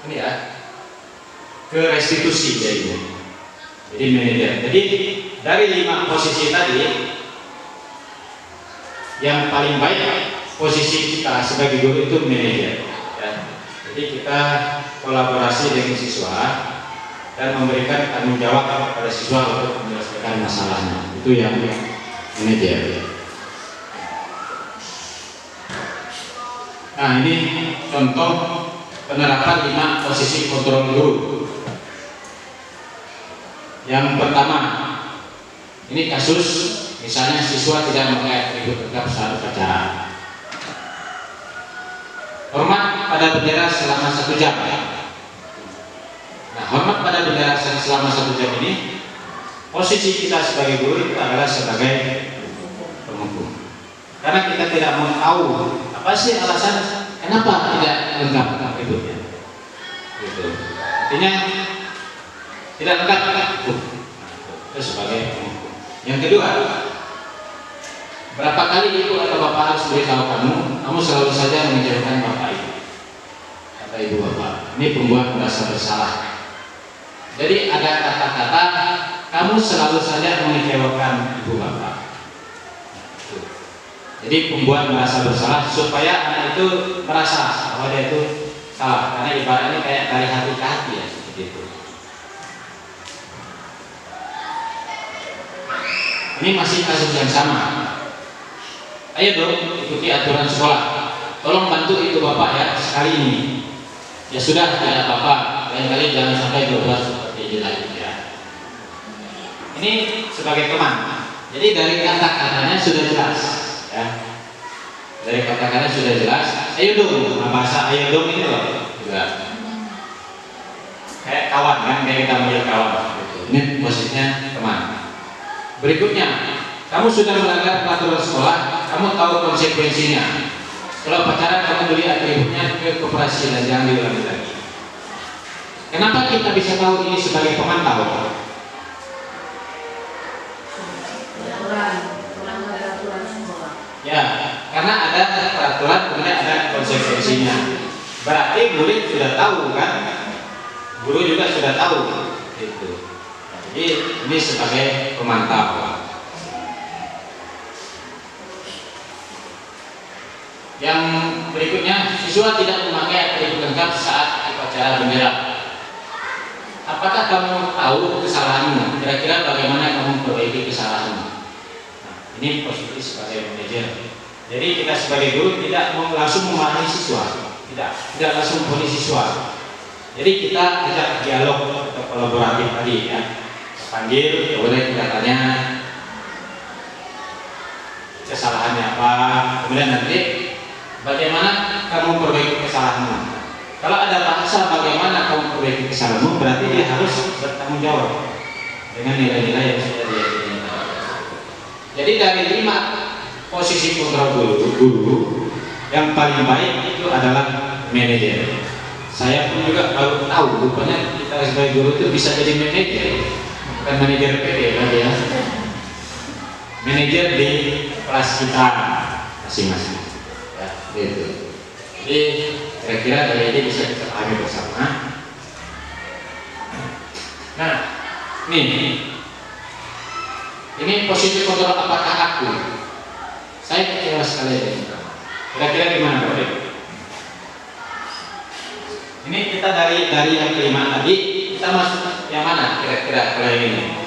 ini ya ke restitusi jadinya. Jadi manajer. Jadi dari 5 posisi tadi yang paling baik posisi kita sebagai guru itu manajer. Ya. Jadi kita kolaborasi dengan siswa dan memberikan tanggung jawab kepada siswa untuk menyelesaikan masalahnya. Itu yang manajer. Nah, ini contoh penerapan 5 posisi kontrol guru. Yang pertama, ini kasus misalnya siswa tidak memakai atribut lengkap saat upacara. Hormat pada bendera selama 1 jam. Nah, hormat pada bendera selama 1 jam ini, posisi kita sebagai guru itu adalah sebagai penghukum. Karena kita tidak mau tahu apa sih alasan kenapa tidak lengkap atributnya. Gitu. Artinya tidak lengkap. Itu sebagai penghukum. Yang kedua, berapa kali ibu atau bapak harus beritahu kamu selalu saja mengecewakan bapak ibu, kata ibu bapak. Ini pembuat merasa bersalah. Jadi ada kata-kata kamu selalu saja mengecewakan ibu bapak. Jadi pembuat merasa bersalah supaya anak itu merasa bahwa dia itu salah. Karena ibaratnya kayak dari hati ke hati ya, seperti itu. Ini masih kasus yang sama. Ayo dong ikuti aturan sekolah. Tolong bantu itu bapak ya sekali ini. Ya sudah, tidak apa-apa. Lain kali jangan sampai 12 seperti ini lagi ya. Ini sebagai teman. Jadi dari kata-katanya sudah jelas. Ya. Dari kata-katanya sudah jelas. Ayo dong, bahasa ayo dong ini loh. Juga. Kayak kawan kan, kayak kita manggil kawan. Ini posisinya teman. Berikutnya, kamu sudah melanggar peraturan sekolah, kamu tahu konsekuensinya. Kalau pacaran kamu beli atributnya ke koperasi dan jangan diulangi lagi. Kenapa kita bisa tahu ini sebagai pemantau? Ya, karena ada peraturan kemudian ada konsekuensinya. Berarti murid sudah tahu kan? Guru juga sudah tahu. Gitu. Jadi ini sebagai pemantau. Yang berikutnya, siswa tidak memakai atribut lengkap saat upacara bendera. Apakah kamu tahu kesalahanmu? Kira-kira bagaimana kamu memperbaiki kesalahanmu? Nah, ini posisi sebagai manajer. Jadi kita sebagai guru tidak langsung memarahi siswa, tidak langsung memarahi siswa. Jadi kita ajak dialog atau kolaboratif tadi ya. Panggil, kemudian kita tanya kesalahannya apa, kemudian nanti bagaimana kamu perbaiki kesalahanmu. Kalau ada bahasa bagaimana kamu perbaiki kesalahanmu, berarti dia harus bertanggung jawab dengan nilai-nilai yang sudah dia punya. Jadi dari 5 posisi kontrol guru yang paling baik itu adalah manajer. Saya pun juga baru tahu rupanya kita sebagai guru itu bisa jadi manajer, bukan manajer PT tadi ya. Manajer di kelas kita masing-masing. Ya, gitu. Jadi kira-kira dari ini bisa kita pahami bersama. Nah, ini posisi kontrol apakah aku? Saya kecewa sekali dengan kamu. Kira-kira gimana Pak? Ini kita dari yang kelima tadi, kita masuk yang mana kira-kira kalau ini?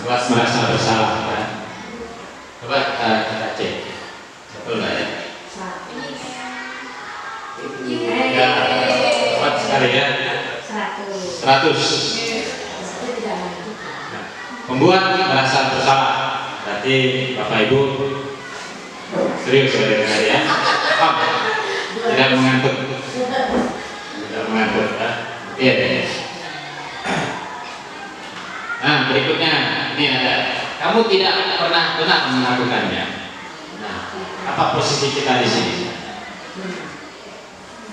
Buat merasa bersalah ya. Coba kita cek, betul nggak ya? Ya, cepat sekali ya. 100. Membuat merasa bersalah. Berarti Bapak Ibu serius ya? Tidak mengantuk. Tidak mengantuk ya. Iya deh. Nah, berikutnya ini ada. Kamu tidak pernah benar melakukannya. Nah, apa posisi kita di sini?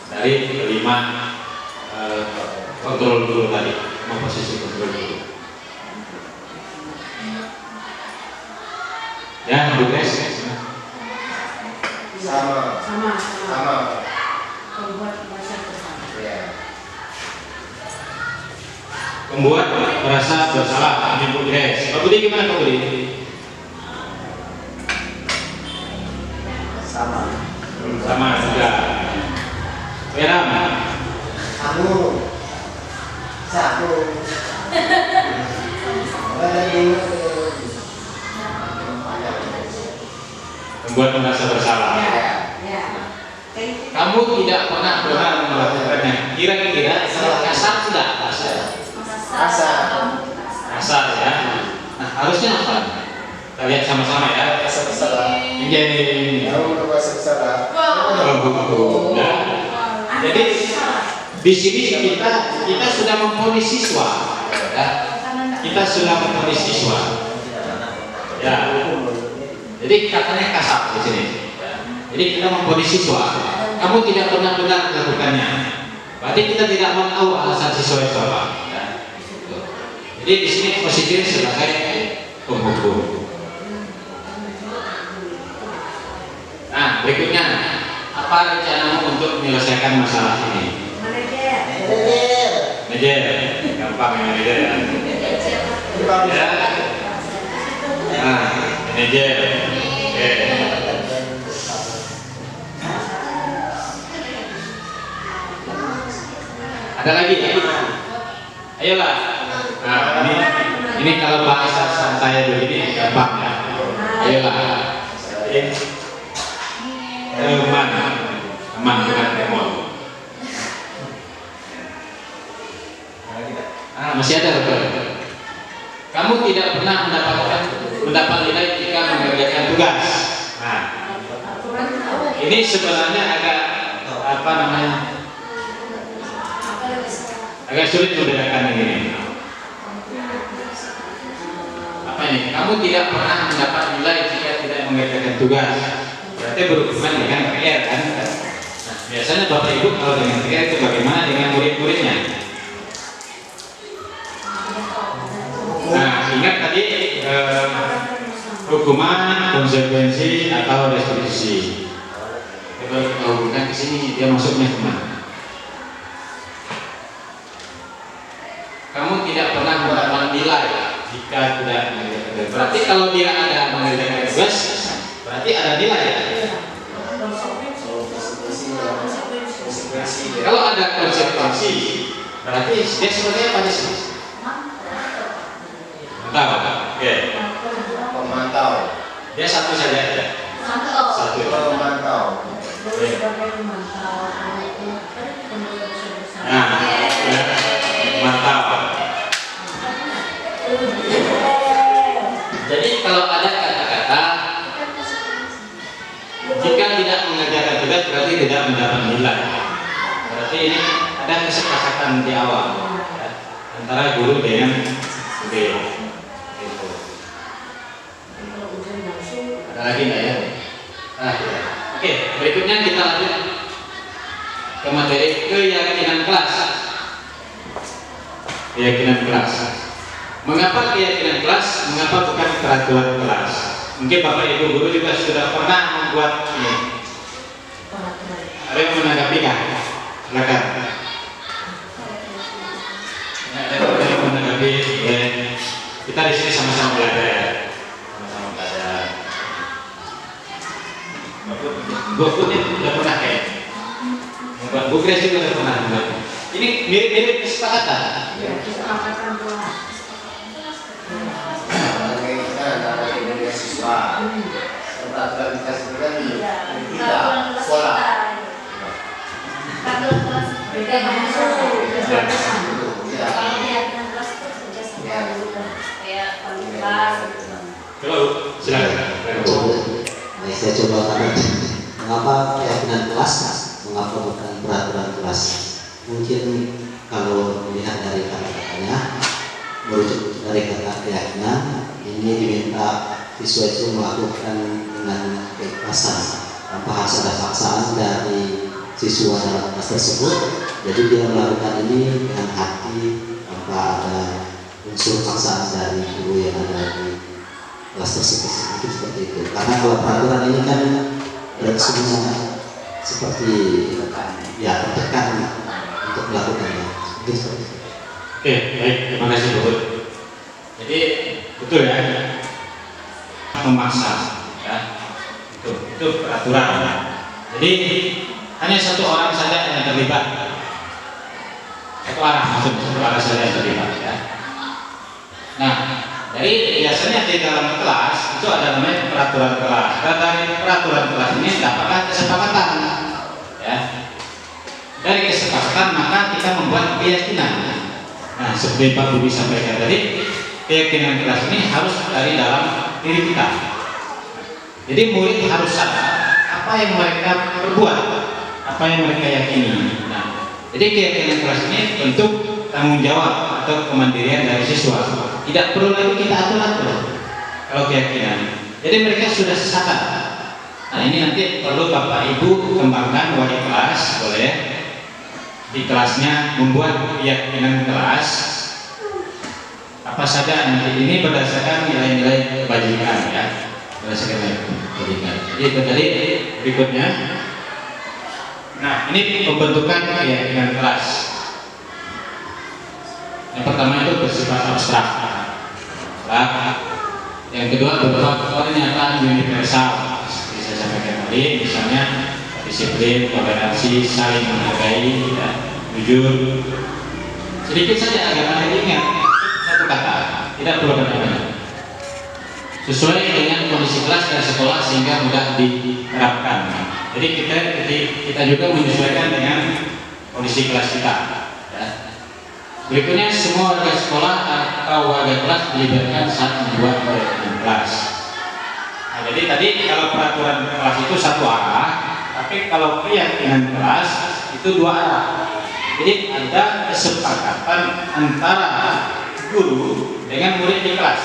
Dari 5 kontrol dulu tadi. Apa posisi kontrol dulu? Ya, Bu Grace. Sama. Membuat merasa bersalah. Ini Bu Grace. Pak Budi gimana Pak Budi? Sama juga. Peram. Satu. Membuat merasa bersalah. Kamu tidak pernah benar melakukannya. Kira-kira kasar tidak? Kasar ya. Nah, harusnya apa? Kita lihat sama-sama ya. Ini. Jadi di sini kita sudah memponis siswa. Ya. Kita sudah memponis siswa. Ya. Jadi katanya kasar di sini. Jadi kita memponis siswa. Kamu tidak pernah benar melakukannya. Berarti kita tidak mau tahu alasan siswa itu apa. Ya. Jadi di sini posisinya sebagai penghukum. Nah, berikutnya apa rencanamu untuk menyelesaikan masalah ini? Manajer. Gampang ya manajer ya. Nah, manajer. Oke. Ada lagi? Ayolah. Nah, ini kalau bahasa santai begini gampang ya. Ayolah. Teman bukan temon. Masih ada betul. Kamu tidak pernah mendapat nilai jika mengerjakan tugas. Nah, ini sebenarnya agak sulit membedakan ini. Apa ini? Kamu tidak pernah mendapat nilai jika tidak mengerjakan tugas. Berarti berhubungan dengan PR kan? Nah, biasanya Bapak Ibu kalau dengan PR itu bagaimana dengan murid-muridnya? Nah, ingat tadi hukuman, konsekuensi atau restitusi. Coba kita hubungkan ke sini, dia masuknya kemana? Kamu tidak pernah mendapat nilai jika tidak mengerjakan tugas. Berarti kalau dia ada mengerjakan tugas, berarti ada nilai ya? Kalau ada konsekuensi, berarti dia sebenarnya apa sih? Oke. Pemantau. Dia satu saja ya. Satu. Memantau. Nah, mantap. Jadi kalau ada kata-kata jika tidak mengerjakan tugas berarti tidak mendapat nilai. Berarti ini ada kesepakatan di awal ya, antara guru dengan murid. Gitu. Ada lagi nggak ya? Nah, ya. Oke, berikutnya kita lanjut ke materi keyakinan kelas. Keyakinan kelas. Mengapa keyakinan kelas? Mengapa bukan peraturan kelas? Mungkin Bapak Ibu guru juga sudah pernah membuat ini. Ada yang menanggapi kan? Silakan. Ada yang menanggapi? Ya. Kita di sini sama-sama belajar ya. Sama-sama belajar. Bu ini sudah pernah kayak. Bu Grace juga sudah pernah membuat. Ini mirip-mirip kesepakatan. Ya, kesepakatan kelas. Siswa peraturan kita sebenarnya tidak sekolah. Beda masuk. Kalau keyakinan kelas itu kerja sama guru kayak kelas. Halo, silakan. Baik, saya coba tanya mengapa keyakinan kelas, mengapa bukan peraturan kelas? Mungkin kalau melihat dari kata-katanya, merujuk dari kata keyakinan, ini diminta siswa itu melakukan dengan keikhlasan tanpa harus ada paksaan dari siswa dalam kelas tersebut. Jadi dia melakukan ini dengan hati tanpa ada unsur paksaan dari guru yang ada di kelas tersebut. Mungkin seperti itu. Karena kalau peraturan ini kan semua seperti ya tertekan untuk melakukannya. Mungkin seperti itu. Oke, baik, terima kasih Bu. Jadi betul ya, memaksa, ya, itu peraturan. Jadi hanya satu orang saja yang terlibat, satu arah maksudnya, satu arah saja yang terlibat. Ya. Nah, dari biasanya di dalam kelas itu ada namanya peraturan kelas. Dan dari peraturan kelas ini dapatkan kesepakatan, ya. Dari kesepakatan maka kita membuat keyakinan. Nah, seperti Pak Budi sampaikan tadi, keyakinan kelas ini harus dari dalam diri kita. Jadi murid harus sadar apa yang mereka perbuat, apa yang mereka yakini. Nah, jadi keyakinan kelas ini bentuk tanggung jawab atau kemandirian dari siswa. Tidak perlu lagi kita atur-atur kalau keyakinan. Jadi mereka sudah sadar. Nah, ini nanti perlu Bapak Ibu kembangkan wali kelas, boleh di kelasnya membuat keyakinan kelas apa saja nanti ini berdasarkan nilai-nilai kebajikan ya, berdasarkan nilai kebajikan. Jadi itu tadi berikutnya. Nah, ini pembentukan keyakinan kelas. Yang pertama itu bersifat abstrak. Yang kedua berupa pernyataan universal. Seperti saya sampaikan tadi, misalnya disiplin, toleransi, saling menghargai, ya, jujur. Sedikit saja agar Anda ingat satu kata, tidak perlu banyak-banyak. Sesuai dengan kondisi kelas dan sekolah sehingga mudah diterapkan. Jadi kita juga menyesuaikan dengan kondisi kelas kita. Ya. Berikutnya semua warga sekolah atau warga kelas dilibatkan saat membuat keyakinan kelas. Nah, jadi tadi kalau peraturan kelas itu satu arah, tapi kalau keyakinan kelas itu dua arah. Jadi ada kesepakatan antara guru dengan murid di kelas.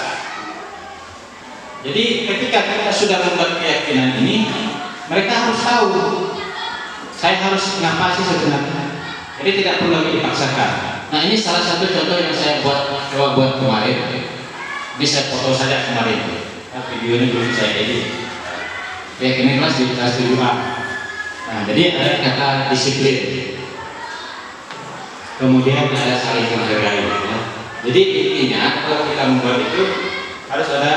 Jadi ketika kita sudah membuat keyakinan ini, mereka harus tahu saya harus ngapa sih sebenarnya. Jadi tidak perlu lagi dipaksakan. Nah, ini salah satu contoh yang saya coba buat kemarin. Ini saya foto saja kemarin. Nah, videonya belum saya edit. Keyakinan kelas di kelas 7A. Nah, jadi ada kata disiplin. Kemudian ada saling menghargai. Ya. Jadi intinya kalau kita membuat itu harus ada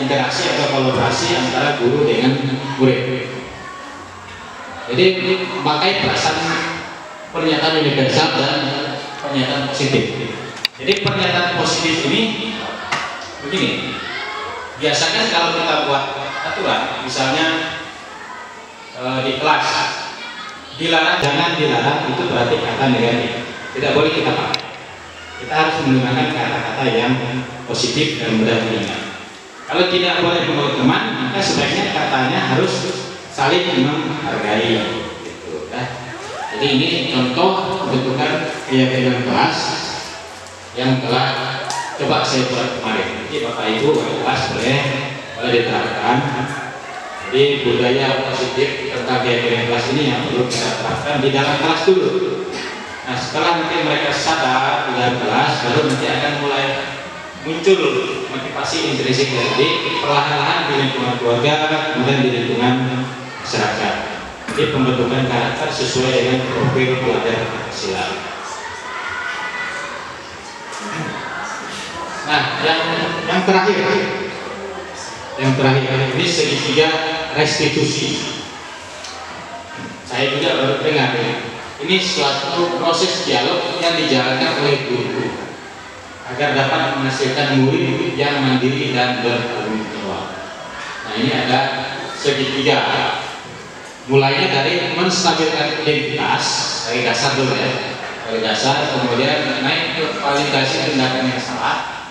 interaksi atau kolaborasi antara guru dengan murid. Jadi memakai perasaan pernyataan universal dan pernyataan positif. Jadi pernyataan positif ini begini. Biasanya kalau kita buat aturan, misalnya di kelas dilarang, jangan dilarang, itu berarti kata negatif, tidak boleh kita pakai. Kita harus menggunakan kata-kata yang positif dan mudah diingat. Kalau tidak boleh menurut teman, maka sebaiknya katanya harus saling menghargai, gitu, ya. Jadi ini contoh pembentukan keyakinan kelas yang telah coba saya buat kemarin. Jadi Bapak Ibu kelas boleh diterapkan. Jadi budaya positif tentang keyakinan kelas ini yang perlu kita terapkan di dalam kelas dulu. Nah, setelah nanti mereka sadar di dalam kelas, baru nanti akan mulai muncul motivasi intrinsik. Jadi perlahan-lahan di lingkungan keluarga, kemudian di lingkungan masyarakat. Jadi pembentukan karakter sesuai dengan profil pelajar Pancasila. Nah, yang terakhir ini segitiga restitusi. Saya juga baru dengar ya. Ini suatu proses dialog yang dijalankan oleh guru agar dapat menghasilkan murid yang mandiri dan bertanggung jawab. Nah, ini ada segitiga. Mulainya dari menstabilkan identitas dari dasar dulu ya, dari dasar, kemudian naik ke validasi tindakan yang salah,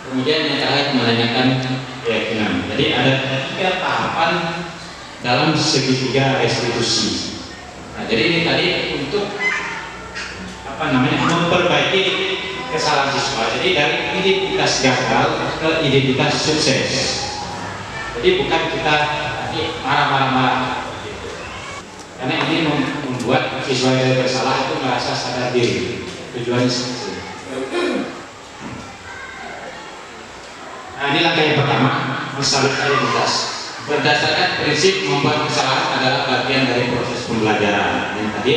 kemudian yang terakhir menanyakan keyakinan. Jadi ada 3 tahapan dalam segitiga restitusi. Nah, jadi ini tadi untuk memperbaiki kesalahan siswa. Jadi dari identitas gagal ke identitas sukses. Jadi bukan kita marah-marah. Karena ini membuat siswa yang bersalah itu merasa sadar diri. Tujuannya seperti itu. Nah, ini langkah yang pertama, menstabilkan identitas. Berdasarkan prinsip membuat kesalahan adalah bagian dari proses pembelajaran yang tadi.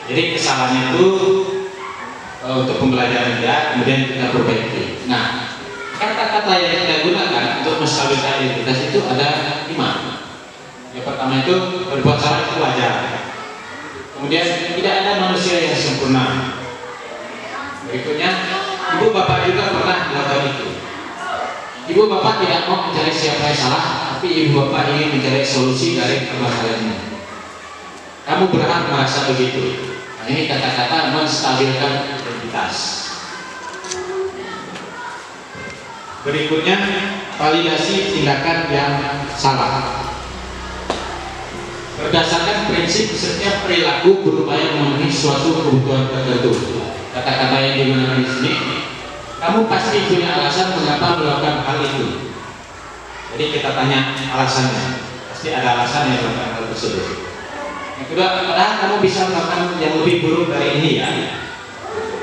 Jadi kesalahannya itu untuk pembelajaran dia, kemudian kita perbaiki. Nah, kata-kata yang kita gunakan untuk menstabilkan identitas itu ada 5. Yang pertama itu berbuat salah itu wajar. Kemudian tidak ada manusia yang sempurna. Berikutnya, ibu bapak juga pernah melakukan itu. Ibu bapak tidak mau mencari siapa yang salah, tapi ibu bapak ingin mencari solusi dari permasalahan ini. Kamu berhak merasa begitu. Nah, ini kata-kata menstabilkan identitas. Berikutnya, validasi tindakan yang salah. Berdasarkan prinsip setiap perilaku berupaya memenuhi suatu kebutuhan tertentu. Kata-kata yang digunakan di sini, kamu pasti punya alasan mengapa melakukan hal itu. Jadi kita tanya alasannya, pasti ada alasan yang melakukan hal tersebut. Yang kedua, padahal kamu bisa melakukan yang lebih buruk dari ini ya.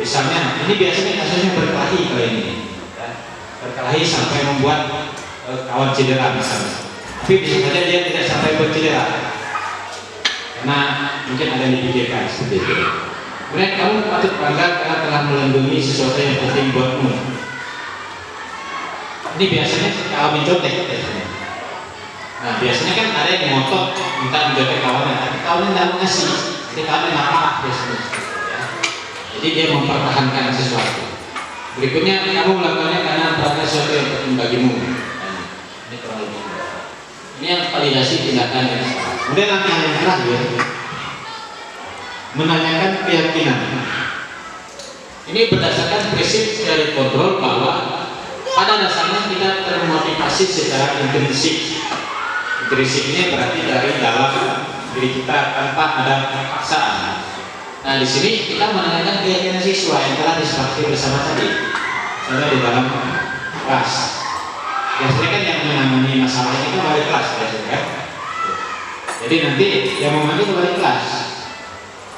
Misalnya, ini biasanya kasusnya berkelahi kali ini, ya. Berkelahi sampai membuat kawan cedera misalnya. Tapi bisa saja dia tidak sampai bercedera. Karena mungkin ada yang dipikirkan seperti itu. Kemudian kamu patut bangga karena telah melindungi sesuatu yang penting buatmu. Ini biasanya kalau mencontek biasanya. Nah, biasanya kan ada yang ngotot minta mencontek kawannya, tapi kawannya tidak mengasih. Jadi kawannya marah biasanya. Ya. Jadi dia mempertahankan sesuatu. Berikutnya, kamu melakukannya karena merasa sesuatu yang penting bagimu. Nah, ini kurang lebih. Ini yang validasi tindakan yang salah. Kemudian langkah yang terakhir, menanyakan keyakinan. Ini berdasarkan prinsip dari kontrol bahwa pada dasarnya kita termotivasi secara intrinsik. Intrinsik ini berarti dari dalam diri kita tanpa ada paksaan. Nah, di sini kita menanyakan keyakinan siswa yang telah disepakati bersama tadi. Misalnya di dalam kelas. Biasanya kan yang menangani masalah ini kan wali kelas biasanya kan. Jadi nanti yang memanggil wali kelas.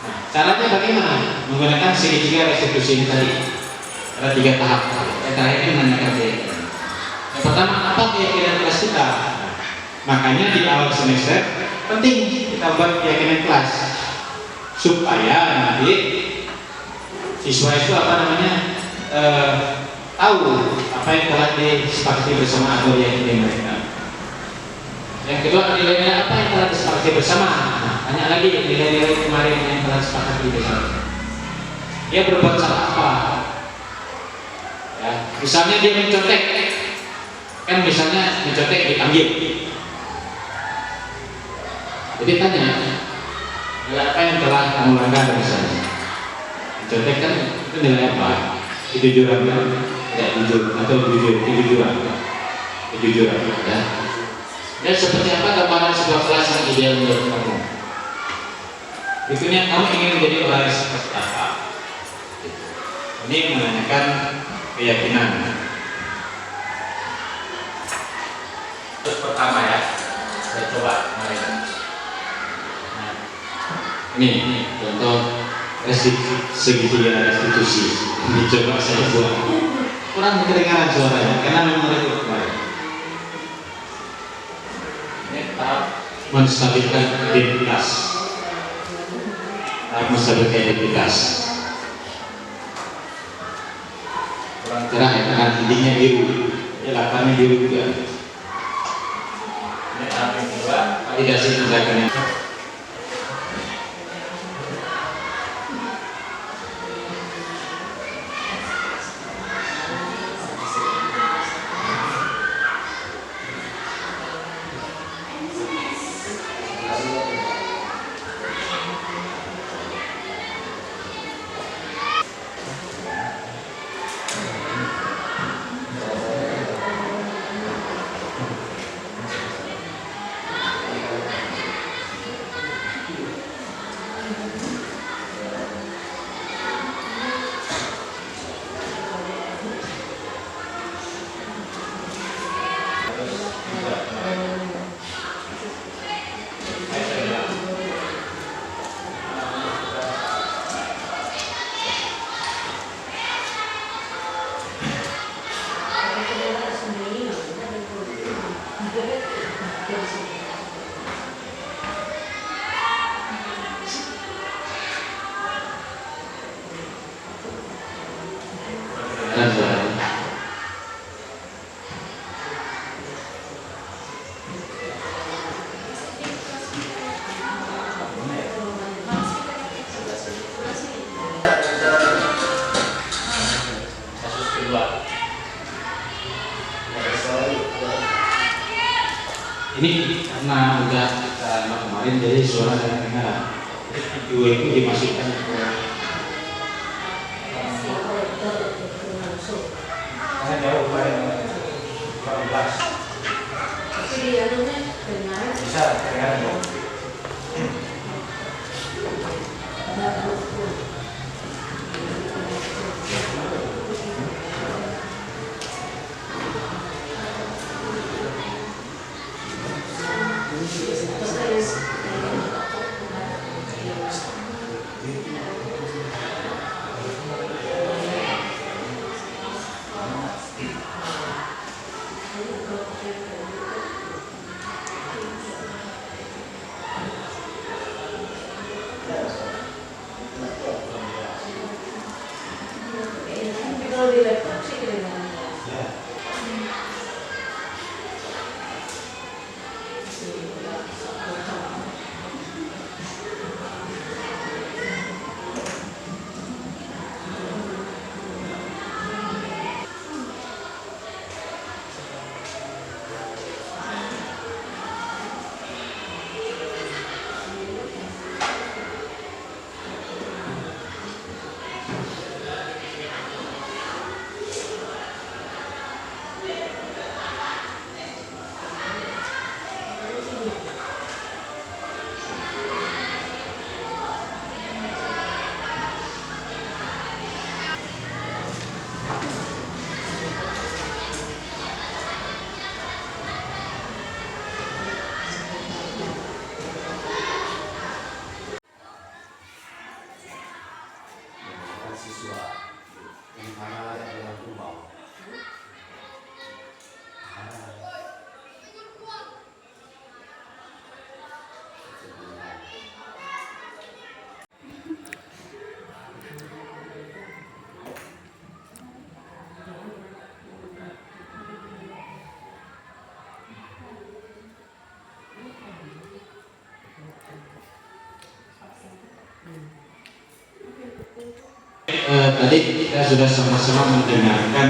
Nah, caranya bagaimana? Menggunakan segitiga restitusi ini tadi. Ada 3 tahap. Yang terakhir ini menanyakan keyakinan. Yang pertama, apa keyakinan kelas kita? Makanya di awal semester penting kita buat keyakinan kelas supaya nanti siswa itu tahu apa yang telah disepakati bersama atau diyakini mereka. Yang kedua, nilai-nilai apa yang telah disepakati bersama. Nah, tanya lagi nilai-nilai kemarin yang telah disepakati bersama. Dia berbuat salah apa? Ya, misalnya dia mencontek, Kan misalnya mencontek dipanggil, jadi tanya nilai apa yang telah kamu langgar misalnya. Mencontek kan itu nilai apa? Kejujuran kan? Tidak jujur atau kejujuran ya. Dan seperti apa gambaran sebuah kelas yang ideal menurut kamu? Berikutnya, kamu ingin menjadi orang yang seperti apa? Ini menanyakan keyakinan. Terus pertama ya, saya coba kemarin. Nah, ini contoh segitiga restitusi. Ini coba saya buat. Kurang kedengaran suaranya, karena memang itu kemarin. Ini tahap menstabilkan identitas. Tahap menstabilkan identitas. Kurang cerah ya, karena dindingnya biru. Ya, latarnya biru juga. Ini tahap yang kedua, validasi tindakannya. Ini karena udah kemarin jadi suara saya dengar. Video itu dimasukkan ke jauh paling 14. Bisa dengar. Kalau di laptop sih kedengaran. Tadi kita sudah sama-sama mendengarkan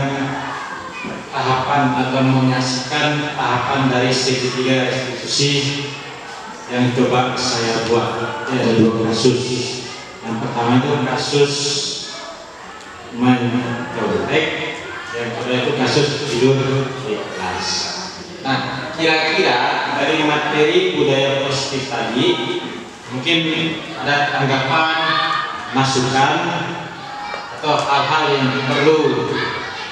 tahapan atau menyaksikan tahapan dari segitiga restitusi yang coba saya buat. Ada 2 kasus. Yang pertama itu kasus mencontek, yang kedua itu kasus tidur di kelas. Nah, kira-kira dari materi budaya positif tadi mungkin ada tanggapan, masukan, atau hal-hal yang perlu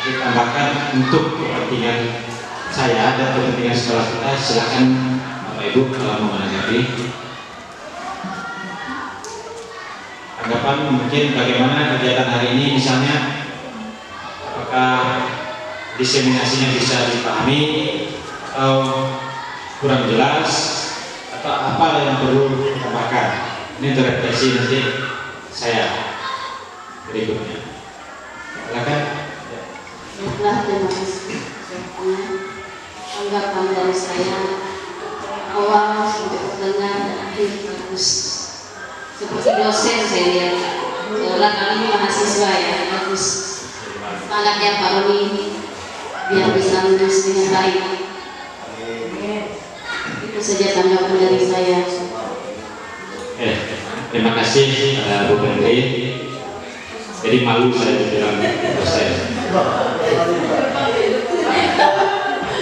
ditambahkan untuk kepentingan saya dan kepentingan sekolah kita. Silakan Bapak Ibu kalau mau menanggapi. Tanggapan mungkin bagaimana kegiatan hari ini, misalnya apakah diseminasinya bisa dipahami atau kurang jelas, atau apa yang perlu ditambahkan. Ini terefleksi nanti saya berikutnya. Silakan. Baiklah, terima kasih. Tanggapan dari saya awal sampai pertengahan dan akhir bagus. Seperti dosen saya lihat, kali ini mahasiswa ya bagus. Semangatnya Pak Roni biar bisa lulus dengan baik. Itu saja tanggapan dari saya. Terima kasih Bu Menteri. Jadi malu saya dibilang dosen.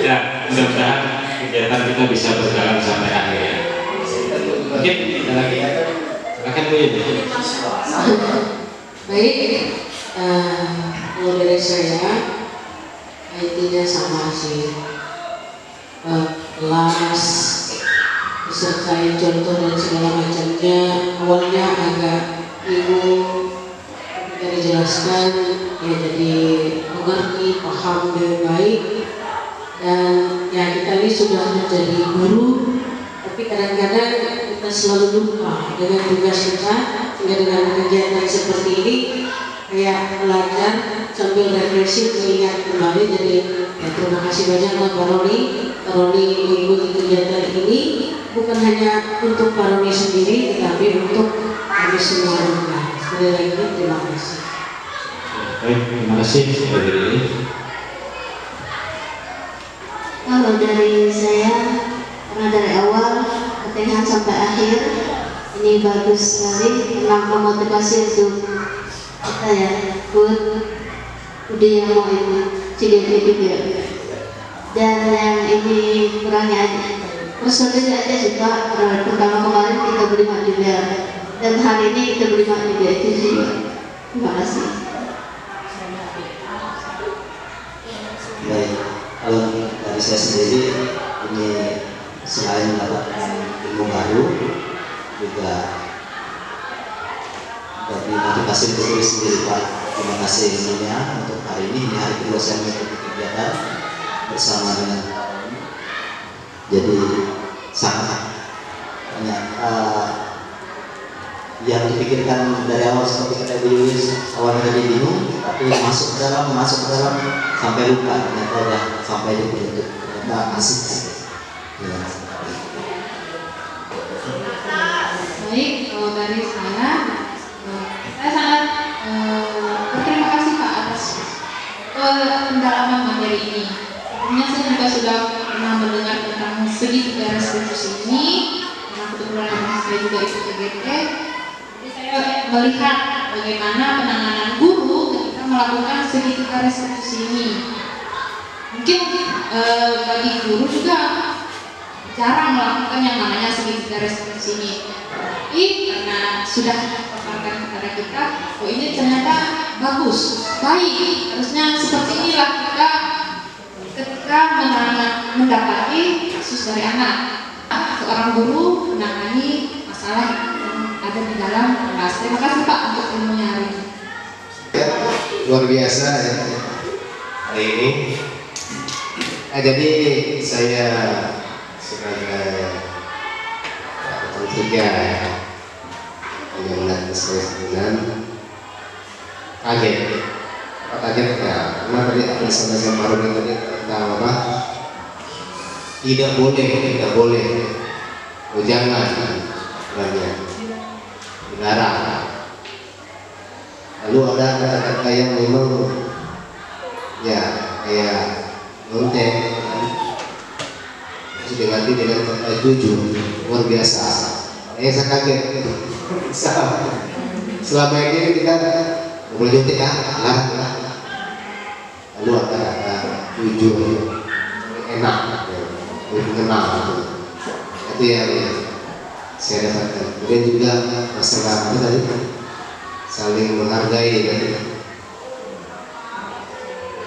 Ya, mudah-mudahan kegiatan kita bisa berjalan sampai akhir ya. Mungkin ada lagi. Silakan Bu Yudi. Baik, kalau dari saya intinya sama sih, kelas disertai contoh dan segala macamnya. Awalnya agak bingung, ketika dijelaskan ya jadi mengerti, paham dengan baik. Dan ya kita ini sudah menjadi guru, tapi kadang-kadang kita selalu lupa dengan tugas kita. Sehingga dengan kegiatan seperti ini kayak belajar sambil refleksi mengingat kembali. Jadi ya, terima kasih banyak Pak Roni. Pak Roni mengikuti kegiatan ini bukan hanya untuk Pak Roni sendiri, tetapi untuk kami semua juga. Sekali lagi terima kasih. Baik, terima kasih. Kalau dari saya, karena dari awal pertengahan sampai akhir ini bagus sekali, menambah motivasi untuk kita ya, buat Budi yang mau ikut CDP juga. Dan yang ini kurangnya aja, personil aja juga. Pertama kemarin kita berlima juga, dan hari ini kita berlima juga itu juga. Terima kasih. Baik, kalau dari saya sendiri ini selain mendapatkan ilmu baru, juga dari motivasi untuk diri sendiri Pak. Terima kasih ilmunya untuk hari ini hari kedua saya mengikuti kegiatan bersama dengan Pak Roni. Jadi sangat banyak yang dipikirkan dari awal seperti kata Bu Yulis, awalnya jadi bingung, tapi masuk ke dalam sampai lupa, ternyata udah sampai di penutup, ternyata asik. Ya. Baik, kalau dari saya sangat berterima kasih Pak atas pendalaman materi ini. Sebelumnya saya juga sudah pernah mendengar tentang segitiga restitusi ini, karena kebetulan saya juga ikut TGP. Jadi saya melihat bagaimana penanganan guru ketika melakukan segitiga restitusi ini. Mungkin bagi guru juga jarang melakukan yang namanya segitiga restitusi ini. Tapi karena sudah dipaparkan kepada kita, oh ini ternyata bagus, baik. Harusnya seperti inilah kita ketika mendapati kasus dari anak. Seorang guru menangani masalah yang ada di dalam kelas. Terima kasih Pak untuk ilmunya hari ini. Luar biasa ya hari ini. Jadi saya sebagai ketua tiga yang melihat saya sebulan kaget ya, karena tadi ada saudara baru tadi tentang apa, tidak boleh, oh jangan, dilarang. Lalu ada kata-kata yang memang ya kayak lonceng, terus diganti dengan kata jujur, luar biasa. Saya kaget. Selama ini kita boleh nyuntik ya, lalu ada kata jujur, enak, mengenal, itu yang saya dapatkan. Kemudian juga masalah apa tadi? Saling menghargai kan?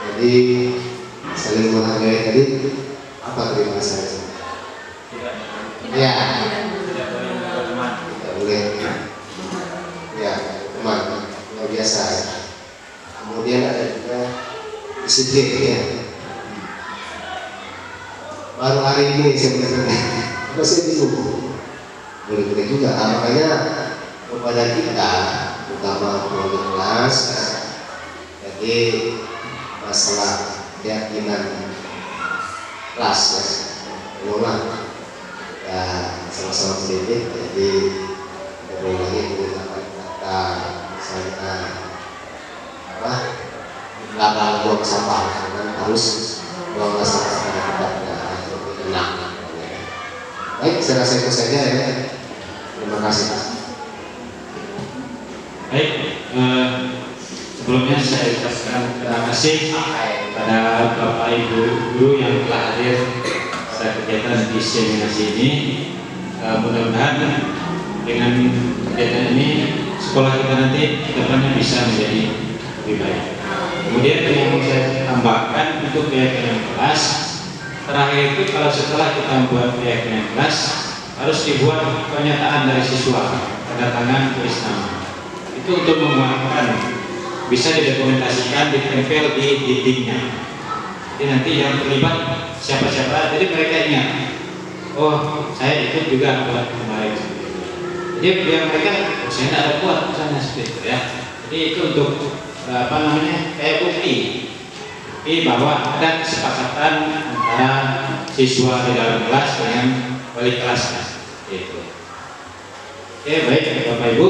Jadi saling menghargai tadi apa tadi masalahnya? Ya, tidak boleh. Ya, teman luar biasa. Kemudian ada juga disiplin ya. Baru hari ini sebenarnya, apa saya bingung. Boleh juga, makanya kepada kita, terutama keluarga kelas, jadi masalah keyakinan kelas ya, ulang ya sama-sama mendidik, jadi berulangi menggunakan kata misalnya apa, larang buang sampah, karena harus buang sampah pada tempatnya atau tenang. Baik, saya rasa itu saja ya. Terima kasih. Baik, sebelumnya saya ucapkan terima kasih kepada Bapak Ibu guru yang telah hadir pada kegiatan diseminasi ini. Mudah-mudahan dengan kegiatan ini sekolah kita nanti kedepannya bisa menjadi lebih baik. Kemudian yang mau saya tambahkan untuk keyakinan kelas, terakhir itu kalau setelah kita membuat keyakinan kelas harus dibuat pernyataan dari siswa, tanda tangan, tulis nama. Itu untuk menguatkan, bisa didokumentasikan, ditempel di dindingnya. Jadi nanti yang terlibat siapa-siapa, jadi mereka ingat, oh saya ikut juga buat kemarin. Jadi biar mereka, oh, saya tidak ada kuat misalnya seperti itu ya. Jadi itu untuk apa namanya, kayak bukti bahwa ada kesepakatan antara siswa di dalam kelas dengan wali kelasnya. Itu. Oke, baik Bapak Ibu,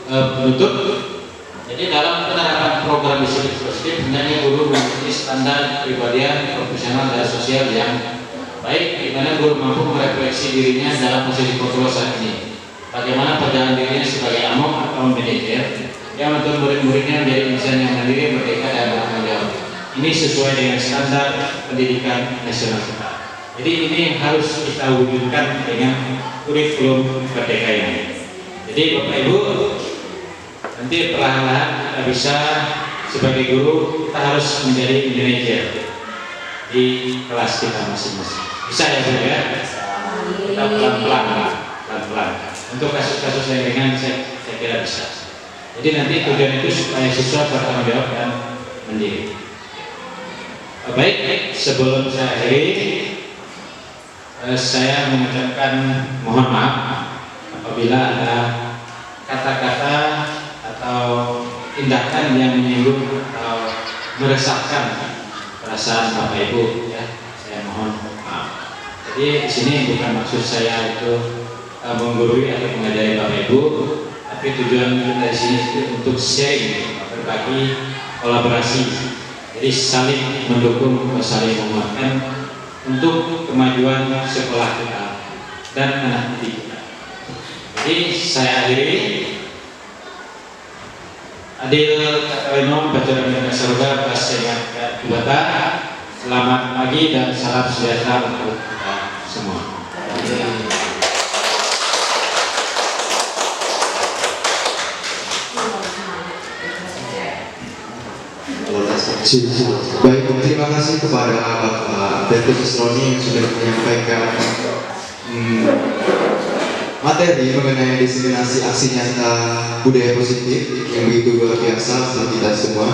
penutup. Jadi dalam penerapan program disiplin positif, hendaknya guru memiliki standar kepribadian profesional dan sosial yang baik, di mana guru mampu merefleksi dirinya dalam posisi kontrol saat ini. Bagaimana perjalanan dirinya sebagai among atau manajer yang menuntut murid-muridnya menjadi insan yang mandiri, merdeka dan bertanggung jawab. Ini sesuai dengan standar pendidikan nasional kita. Jadi ini harus kita wujudkan dengan kurikulum merdeka ini. Jadi Bapak Ibu, nanti perlahan-lahan kita bisa sebagai guru, kita harus menjadi manajer di kelas kita masing-masing. Bisa ya Bu ya? Kita pelan-pelan. Untuk kasus-kasus yang ringan saya kira bisa. Jadi nanti tujuan itu supaya siswa bertanggung jawab dan mandiri. Baik, sebelum saya akhiri, saya mengucapkan mohon maaf apabila ada kata-kata atau tindakan yang menyinggung atau meresahkan perasaan Bapak Ibu ya, saya mohon maaf. Jadi di sini bukan maksud saya itu menggurui atau mengajari Bapak Ibu, tapi tujuan kita di sini untuk sharing, berbagi, kolaborasi. Jadi saling mendukung, saling menguatkan untuk kemajuan sekolah kita dan anak didik kita. Jadi saya akhiri. Adil kata Leno, Bacara Bina Surga, Bahasa Kubata. Selamat pagi dan salam sejahtera untuk kita semua. Baik, terima kasih kepada Bapak Bertus Roni yang sudah menyampaikan materi mengenai diseminasi aksi nyata budaya positif yang begitu luar biasa untuk kita semua.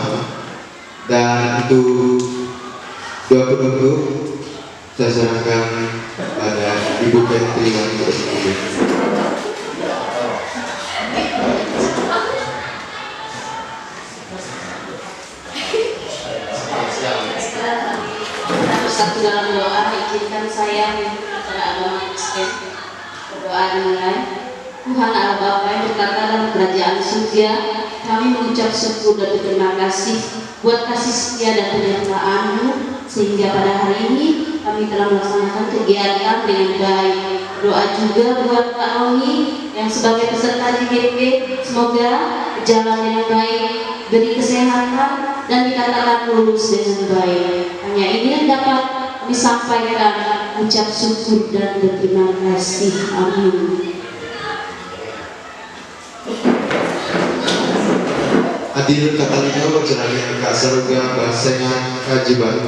Dan itu doa penutup saya serahkan pada Ibu Menteri Wanita Pertanian. Satu dalam doa, izinkan saya memimpin acara agama Kristen. Berdoa dimulai. Tuhan Allah Bapa yang berkata dalam kerajaan surga, kami mengucap syukur dan berterima kasih buat kasih setia dan penyertaan-Mu sehingga pada hari ini kami telah melaksanakan kegiatan dengan baik. Doa juga buat Kak Romi yang sebagai peserta JGP, semoga berjalan dengan baik, beri kesehatan dan dikatakan lulus dengan baik. Hanya ini yang dapat kami sampaikan, ucap syukur dan berterima kasih. Amin. Adil Katalino Jeranian Kak Saruga Basengan Kajiban.